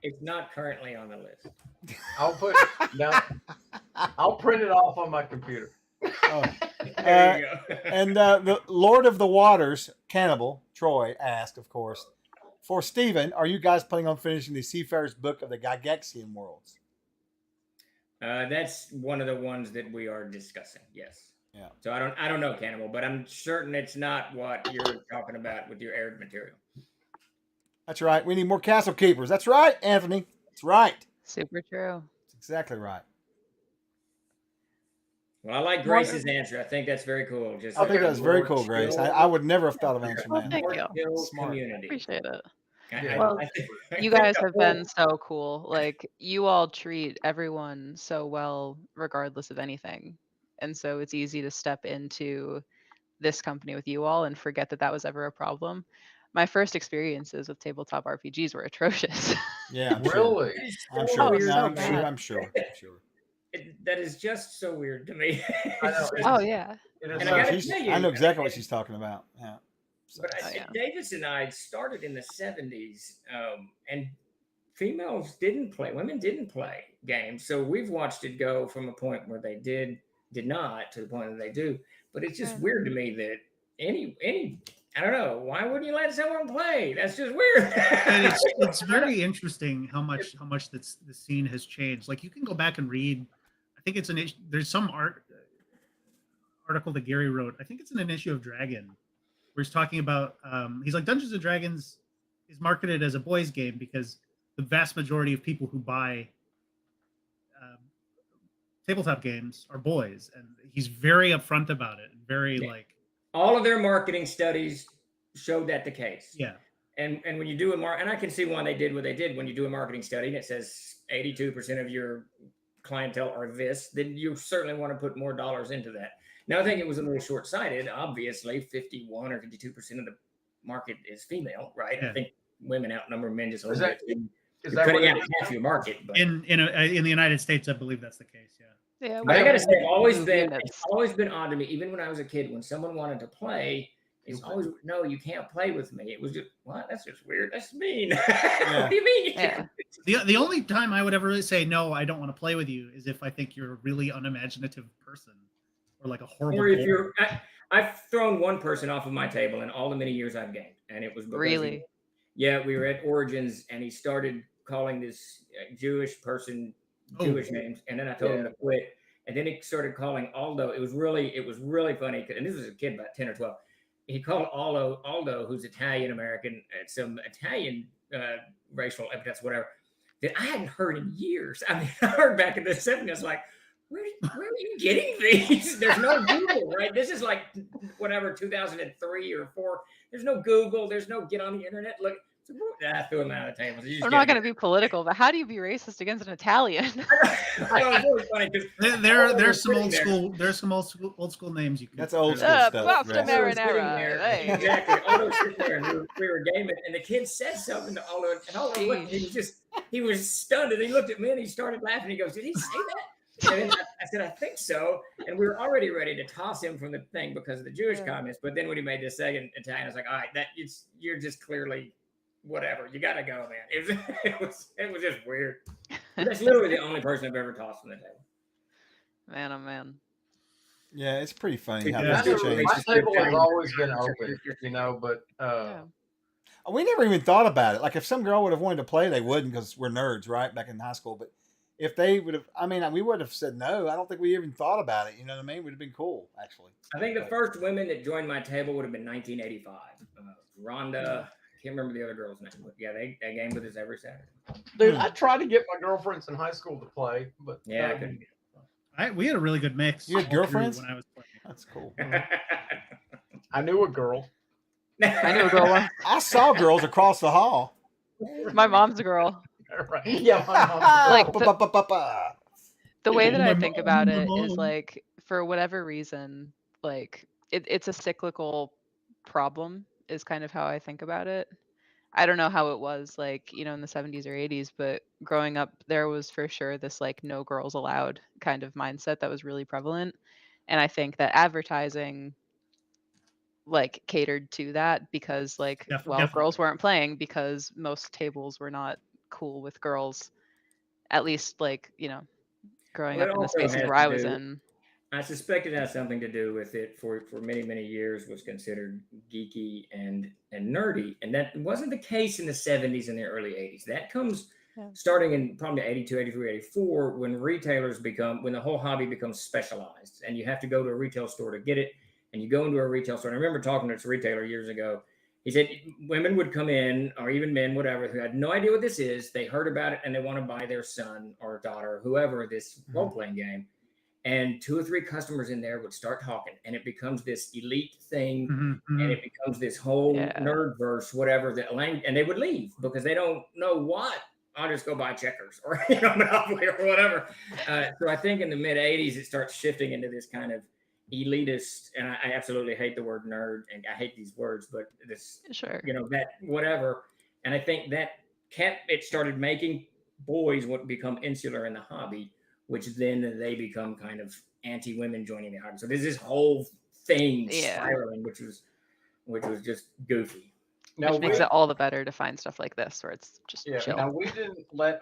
It's not currently on the list. I'll print it off on my computer. Oh. There you go. And the Lord of the Waters, Cannibal, Troy, asked, of course, for Stephen, are you guys planning on finishing the Seafarer's Book of the Gygaxian Worlds? That's one of the ones that we are discussing. Yes. Yeah. So I don't know, Cannibal, but I'm certain it's not what you're talking about with your arid material. That's right. We need more castle keepers. That's right, Anthony. That's right. Super true. That's exactly right. Well, I like Grace's answer. I think that's very cool. Just I think that was very more cool, Grace. chill- I would never have thought of answering Well, that. thank more you. chill Smart. community. Appreciate it. Yeah. Well, think- You guys have been so cool. Like you all treat everyone so well, regardless of anything. And so it's easy to step into this company with you all and forget that was ever a problem. My first experiences with tabletop RPGs were atrocious. Yeah, I'm sure. Really? I'm so sure. weird No, to I'm me. sure. I'm sure. that is just so weird to me. I know. Oh yeah. It I is And I know, gotta so- she's- tell you, I know exactly what she's talking about. Yeah. So, But Oh, yeah. Davis and I started in the 70s, and females didn't play, women didn't play games. So we've watched it go from a point where they did not to the point that they do. But it's just weird to me that any I don't know, why wouldn't you let someone play? That's just weird. And it's very interesting how much the scene has changed. Like you can go back and read. I think it's there's some article that Gary wrote. I think it's in an issue of Dragon, where he's talking about. He's like Dungeons and Dragons is marketed as a boys' game because the vast majority of people who buy tabletop games are boys, and he's very upfront about it. Very like all of their marketing studies showed that the case. Yeah. And when you do and I can see why they did what they did. When you do a marketing study and it says 82% of your clientele are this, then you certainly want to put more dollars into that. Now I think it was a little short-sighted. Obviously, 51 or 52% of the market is female, right? Yeah. I think women outnumber men just a Is little that- bit. Is You're that what cutting it out half your market. But in the United States, I believe that's the case. Yeah. Yeah, I gotta say, it's units. always been odd to me. Even when I was a kid, when someone wanted to play, it's always no, you can't play with me. It was just what? That's just weird. That's mean. What do you mean? You can't? The only time I would ever really say no, I don't want to play with you, is if I think you're a really unimaginative person or like a horrible. Or if you're, I've thrown one person off of my table in all the many years I've gamed, and it was because Really? we were at Origins, and he started calling this Jewish person Jewish names, and then I told him to quit. And then he started calling Aldo. It was really funny. And this was a kid about 10 or 12. He called Aldo, who's Italian American, some Italian racial epithets, whatever, that I hadn't heard in years. I mean, I heard back in the 70s. I was like, where are you getting these? There's no Google, right? This is like whatever 2003 or 4. There's no Google. There's no get on the internet. Look. I threw him out of the table. I'm not going to be political, but how do you be racist against an Italian? I know, it's really funny because there's some old school. There's some old school names you can. That's old school stuff. Pasta Right? marinara. Hey. Exactly. Aldo sitting there, and we were gaming, and the kid said something to Aldo, and Aldo looked, he was stunned, and he looked at me, and he started laughing. He goes, "Did he say that?" And then I said, "I think so." And we were already ready to toss him from the thing because of the Jewish comments. But then when he made the second Italian, I was like, "All right, you're just clearly." Whatever, you gotta go, man. It was just weird. That's literally the only person I've ever tossed from the table. Man, oh man. Yeah, it's pretty funny how Yeah. things change. My table has always been open, but We never even thought about it. Like if some girl would have wanted to play, they wouldn't because we're nerds, right? Back in high school. But if they would have, I mean, we would have said no. I don't think we even thought about it. You know what I mean? It would have been cool, actually. I think the first women that joined my table would have been 1985. Rhonda. Can't remember the other girl's name, but yeah, they game with us every Saturday. dude, I tried to get my girlfriends in high school to play, but Yeah, I couldn't get We had a really good mix. You had all through girlfriends? when I was playing. That's cool. it. I knew a girl. I knew a girl once. I saw girls across the hall. My mom's a girl. Right. Yeah, my mom. Like Ba-ba-ba-ba-ba. The way that I My think mom, about my it is mom. like, for whatever reason, like it's a cyclical problem is kind of how I think about it. I don't know how it was like, in the 70s or 80s, but growing up, there was for sure this like no girls allowed kind of mindset that was really prevalent. And I think that advertising like catered to that because like, Definitely. girls weren't playing because most tables were not cool with girls, at least like, growing Well, up it in the also spaces has where I to was do- in. I suspect it has something to do with it for many, many years was considered geeky and nerdy. And that wasn't the case in the 70s and the early 80s. That comes starting in probably 82, 83, 84, when when the whole hobby becomes specialized and you have to go to a retail store to get it. And you go into a retail store. And I remember talking to this retailer years ago. He said women would come in, or even men, whatever, who had no idea what this is. They heard about it and they want to buy their son or daughter, whoever, this role-playing game. And 2 or 3 customers in there would start talking, and it becomes this elite thing, and it becomes this whole nerd verse, whatever that language, and they would leave because they don't know what. I'll just go buy checkers or Monopoly or whatever. So I think in the mid 80s it starts shifting into this kind of elitist, and I absolutely hate the word nerd, and I hate these words, but this, that whatever. And I think that it started making boys become insular in the hobby, which then they become kind of anti-women joining the hobby. So there's this whole thing spiraling, which was just goofy. Now which makes it all the better to find stuff like this where it's just chill. Now we didn't let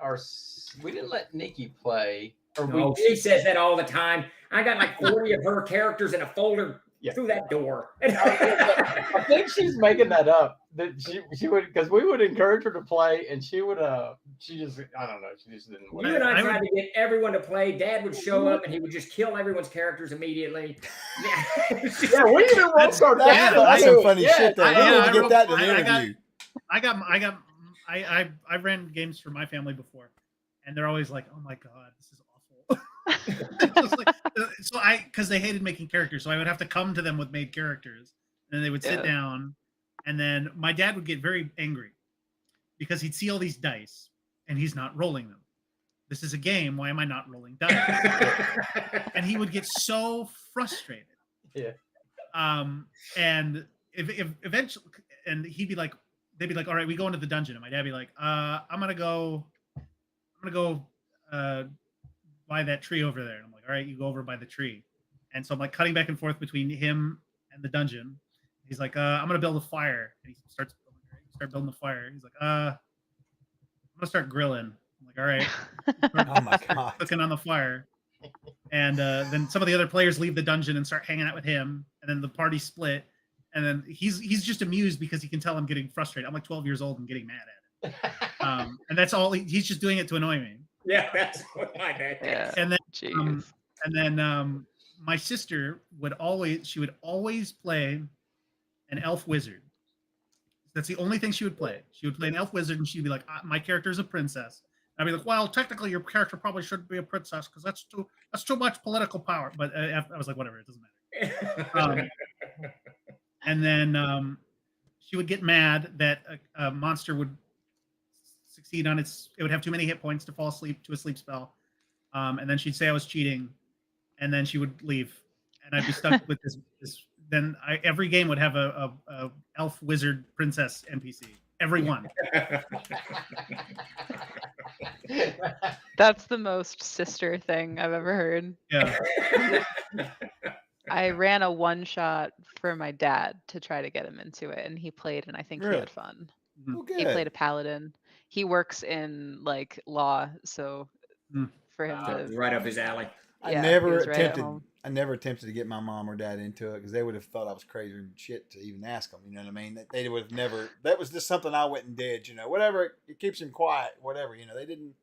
Nikki play. Or No, she says that all the time. I got like 40 of her characters in a folder through that door. I think she's making that up. That she would, because we would encourage her to play, and she would she just, I don't know, she just didn't. You and I tried to get everyone to play. Dad would show up and he would just kill everyone's characters immediately. Yeah, we even wrote our dad. That's some funny shit there. We need to get that in the interview. I ran games for my family before, and they're always like, "Oh my god, this is awful." Because they hated making characters, so I would have to come to them with made characters, and they would sit down, and then my dad would get very angry because he'd see all these dice and he's not rolling them. This is a game. Why am I not rolling dice? And he would get so frustrated. Yeah. And if eventually, and he'd be like, they'd be like, all right, we go into the dungeon, and my dad would be like, I'm gonna go by that tree over there. And I'm like, all right, you go over by the tree. And so I'm like cutting back and forth between him and the dungeon. He's like, I'm gonna build a fire. And he starts building the fire. He's like, I'm gonna start grilling. I'm like, all right. Oh my god. Cooking on the fire. And then some of the other players leave the dungeon and start hanging out with him. And then the party split. And then he's just amused because he can tell I'm getting frustrated. I'm like 12 years old and getting mad at it. And that's all. He's just doing it to annoy me. Yeah, that's what my dad did. And then my sister would always play an elf wizard. That's the only thing she would play. She would play an elf wizard, and she'd be like, "My character is a princess." And I'd be like, "Well, technically, your character probably shouldn't be a princess because that's too much political power." But I was like, "Whatever, it doesn't matter." And then she would get mad that a monster would succeed on it would have too many hit points to fall asleep to a sleep spell. And then she'd say I was cheating, and then she would leave, and I'd be stuck with this. Then every game would have a elf wizard princess NPC. Every one. That's the most sister thing I've ever heard. Yeah. I ran a one shot for my dad to try to get him into it, and he played, and I think he had fun. Oh, good. He played a paladin. He works in like law, so for him to right up his alley. I never attempted to get my mom or dad into it because they would have thought I was crazy and shit to even ask them. You know what I mean? They would have never. That was just something I went and did. You know, whatever it keeps him quiet. Whatever. You know, they didn't.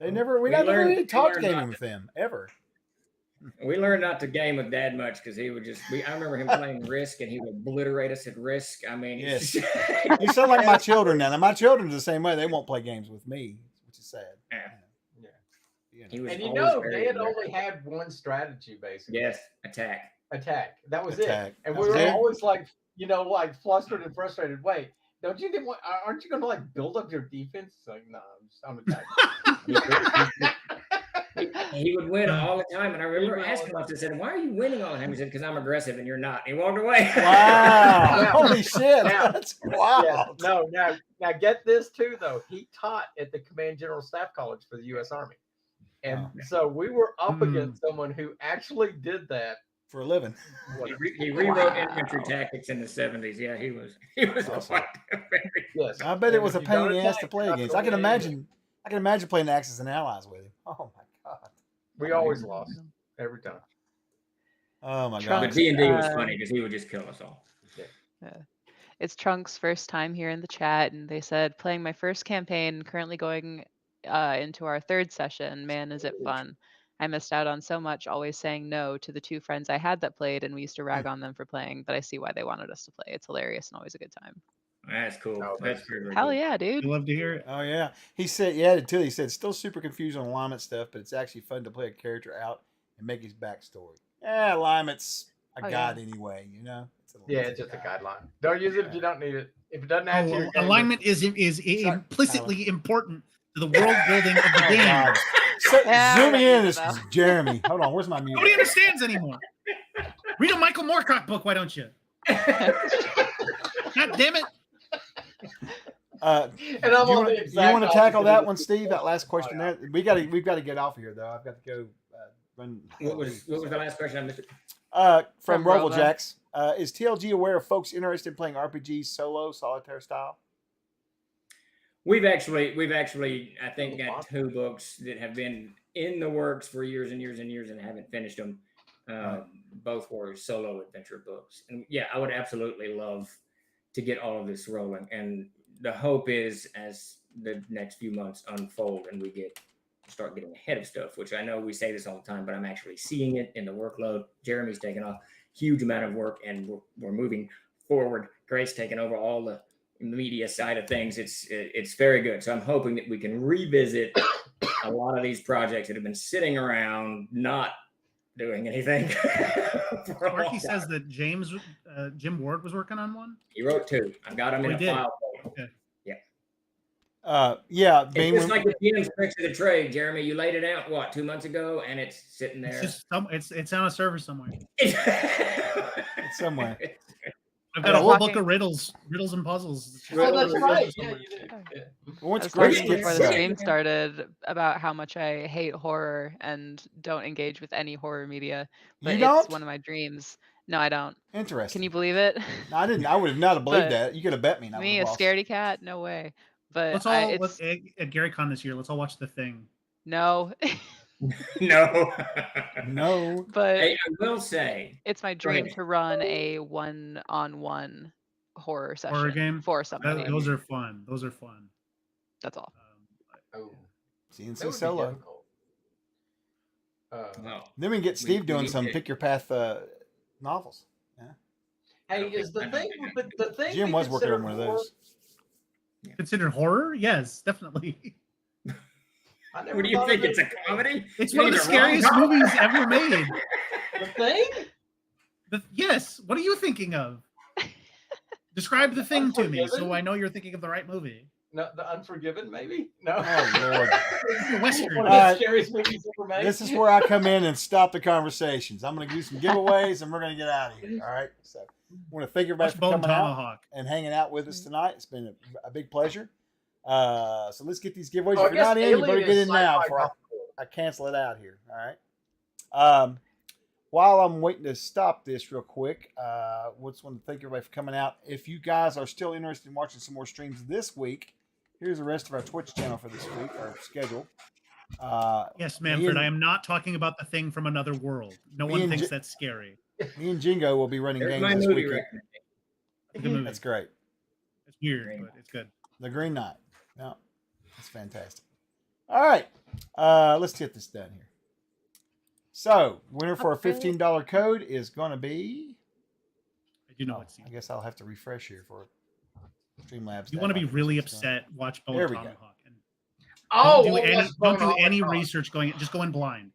They never. We never really talked gaming with them ever. We learned not to game with Dad much because he would just. I remember him playing Risk, and he would obliterate us at Risk. I mean, yes. You sound like my children now. My children's the same way. They won't play games with me, which is sad. Yeah. You know, they had only had one strategy basically. Yes, attack. That was it. And we were always like, like flustered and frustrated. Wait, don't you think? Aren't you going to like build up your defense? It's like, no, I'm attacking. He would win all the time, and I remember asking him, I said, "Why are you winning all the time?" He said, "Because I'm aggressive and you're not." He walked away. Wow! Holy shit! That's wild. Yeah, now get this too, though. He taught at the Command General Staff College for the U.S. Army, and so we were up against someone who actually did that for a living. He rewrote infantry tactics in the 70s. Yeah, he was awesome. Yes, I bet it was a pain in the ass to play against. I can imagine playing Axis and Allies with him. Oh my god. We always lost every time. Oh my god. But D&D was funny because he would just kill us all. Yeah. It's Trunk's first time here in the chat, and they said, playing my first campaign, currently going into our third session. Man, is it fun. I missed out on so much, always saying no to the two friends I had that played, and we used to rag on them for playing, but I see why they wanted us to play. It's hilarious and always a good time. That's cool. That's very Hell cool. yeah, dude. I love to hear it. Oh yeah. He said, he added to it. He said, still super confused on alignment stuff, but it's actually fun to play a character out and make his backstory. Yeah, alignment's a guide anyway, you know? It's just a guideline. Don't use it if you don't need it. If it doesn't add to your game, alignment is implicitly important to the world building of the game. Zooming in is Jeremy. Hold on, where's my music? Nobody understands anymore. Read a Michael Moorcock book, why don't you? God damn it. And you want to tackle that one, Steve? That last question there. We've got to get off of here though. I've got to go run. What was the last question I missed? From Roble Jacks. Is TLG aware of folks interested in playing RPGs solo, solitaire style? We've actually, I think, got 2 books that have been in the works for years and years and years and haven't finished them. Both were solo adventure books, and yeah, I would absolutely love to get all of this rolling. And the hope is, as the next few months unfold and we start getting ahead of stuff, which I know we say this all the time, but I'm actually seeing it in the workload. Jeremy's taken a huge amount of work, and we're moving forward. Grace taking over all the media side of things. It's very good. So I'm hoping that we can revisit a lot of these projects that have been sitting around not doing anything. Sparky says that Jim Ward was working on one. He wrote 2. I've got them in a file. Okay. Yeah. It's just like the DM's tricks of the trade, Jeremy. You laid it out, what, 2 months ago, and it's sitting there. It's just it's on a server somewhere. It's somewhere. I've got a whole book of riddles and puzzles. Oh, that's right. Yeah, you did. Yeah. I was talking before the stream started about how much I hate horror and don't engage with any horror media. But You don't? it's one of my dreams. No, I don't. Interesting. Can you believe it? I didn't. I would have not have believed But that. You could have bet me. Me, a scaredy cat? No way. But Let's all at GaryCon this year. Let's all watch The Thing. no. No. No. But Hey, I will say, it's my dream to run a one-on-one horror session game? for somebody. Those are fun. That's all. Oh, CNC that would be solo. difficult. no. Then we can get Steve we doing need some to- pick your path novels. Hey, is the thing? But the thing. Jim be was working on considered one of horror? those. Considered horror? Yes, definitely. I never What do you thought think? of It's a comedy? It's You one of the think it's a scariest rom-com? movies ever made. The thing? Yes. What are you thinking of? Describe The Thing to me, so Unforgiven? I know you're thinking of the right movie. No, The Unforgiven, maybe. No. Oh Lord. It's a Western. One of the scariest movies ever made. This is where I come in and stop the conversations. I'm going to do some giveaways and we're going to get out of here. All right. So I want to thank everybody Watch for Bone coming out Tomahawk. and hanging out with us tonight. It's been a big pleasure. So let's get these giveaways. Oh, I If you're not guess in, you better Alien get is in now sci-fi before novel. I cancel it out here. All right. While I'm waiting to stop this real quick, just want to thank everybody for coming out. If you guys are still interested in watching some more streams this week, here's the rest of our Twitch channel for this week, our schedule. Yes, Manfred, I am not talking about The Thing from another world. No Me one and thinks that's scary. Me and Jingo will be running There's games my this movie weekend. recommendation. It's a good movie. That's great. It's weird, but it's good. The Green Knight. No, that's fantastic. All right. Let's get this done here. So, winner for a $15 code is going to be... I do know what's. I guess I'll have to refresh here for Streamlabs. If you want to be really upset, watch Bone There we go. Tomahawk. And Oh, don't do any research going. Just go in blind.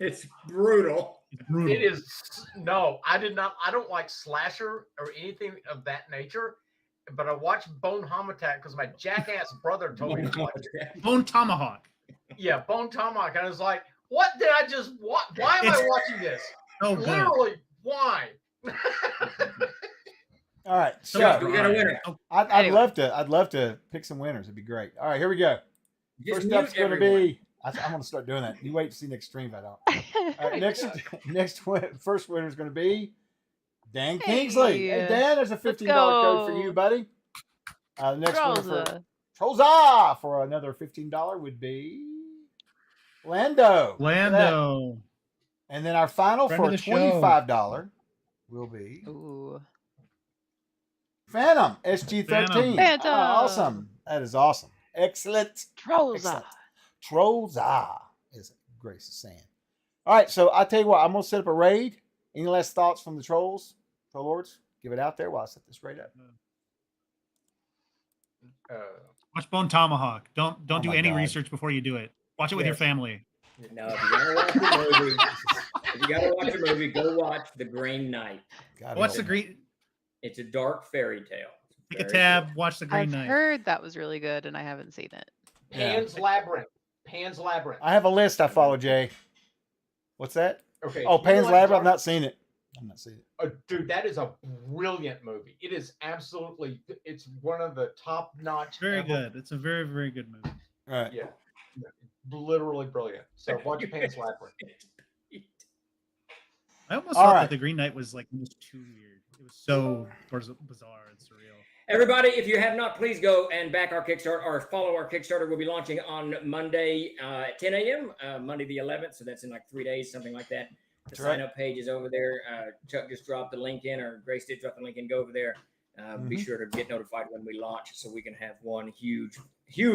It's brutal. It's brutal. It is. No, I did not. I don't like slasher or anything of that nature. But I watched Bone Tomahawk because my jackass brother told me to watch it. Bone Tomahawk. Yeah, Bone Tomahawk. And I was like, what did I just watch? Why am I watching this? Oh, good. Literally, why? All right. So So, we got a winner. I'd Anyway. love to pick some winners. It'd be great. All right, here we go. Just First mute up's going to everyone. be... I'm going to start doing that. You wait to see next stream if I don't. All right, first winner is going to be Dan Kingsley. Hey, Dan, there's a $15 code for go. you, buddy. The next winner for Trolza. Trolza for another $15 would be Lando. Lando. And then our final Friend for of a the show. $25 will be Ooh. Phantom SG13. Phantom. Awesome. That is awesome. Excellent. Trolza. Excellent. Trolza, as Grace is saying. All right, so I'll tell you what, I'm going to set up a raid. Any last thoughts from the trolls? Troll lords? Give it out there while I set this raid up. Watch Bone Tomahawk. Don't Oh do my any God. research before you do it. Watch it with your Yes. family. No, if you gotta watch a movie, go watch The Green Knight. God Watch help the me. green. It's a dark fairy tale. Take a Very tab. good. Watch the Green I've Knight. heard that was really good, and I haven't seen it. Pan's Labyrinth. Pan's Labyrinth. I have a list I follow, Jay. What's that? Okay. Oh, you Pan's like Labyrinth. dark- I've not seen it. Dude, that is a brilliant movie. It is absolutely. It's one of the top-notch. Very ever- good. It's a very, very good movie. All right. Yeah, literally brilliant. So watch Pan's Labyrinth. I almost All thought right. that the Green Knight was like almost too weird. It was so bizarre and surreal. Everybody, if you have not, please go and back our Kickstarter or follow our Kickstarter. We'll be launching on Monday at 10 a.m., Monday the 11th. So that's in like 3 days, something like that. The sign up page is over there. Chuck just dropped the link in, or Grace did drop the link in. Go over there. Be sure to get notified when we launch so we can have one huge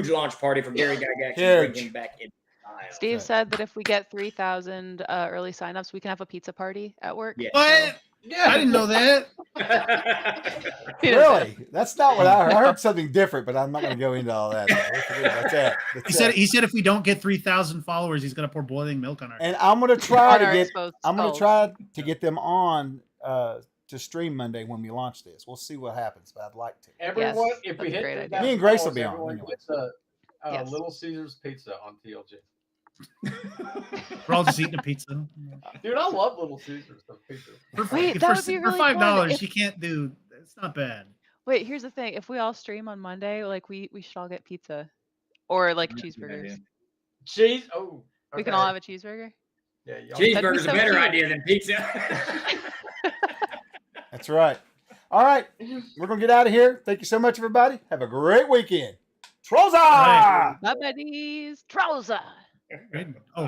launch party for Gary Gygax and bring him back in style. Steve said that if we get 3,000 early signups, we can have a pizza party at work. Yeah. What? Yeah, I didn't know that. Really? That's not what I heard. I heard something different, but I'm not going to go into all that. We'll forget about that. He said if we don't get 3,000 followers, he's going to pour boiling milk on our. And I'm going to try On to our get. exposed I'm going to skulls. try to get them on to stream Monday when we launch this. We'll see what happens, but I'd like to. everyone, Yes, if we that's a hit great idea. 3,000 Me and Grace will followers, be on, everyone anyway. gets a Yes. Little Caesars pizza on TLG. We're all just eating a pizza. Dude, I love Little Caesars pizza. Wait, that would be really for $5. fun if- You can't do. It's not bad. Wait, here's the thing. If we all stream on Monday, like we should all get pizza. Or like That's a good cheeseburgers. idea. Cheese. Oh, We can all have a cheeseburger. Yeah, y'all- Cheeseburger's so a better cute. idea than pizza. That's right. All right, we're gonna get out of here. Thank you so much, everybody. Have a great weekend. Troza! Right. Bye, buddies. Trouser. Oh,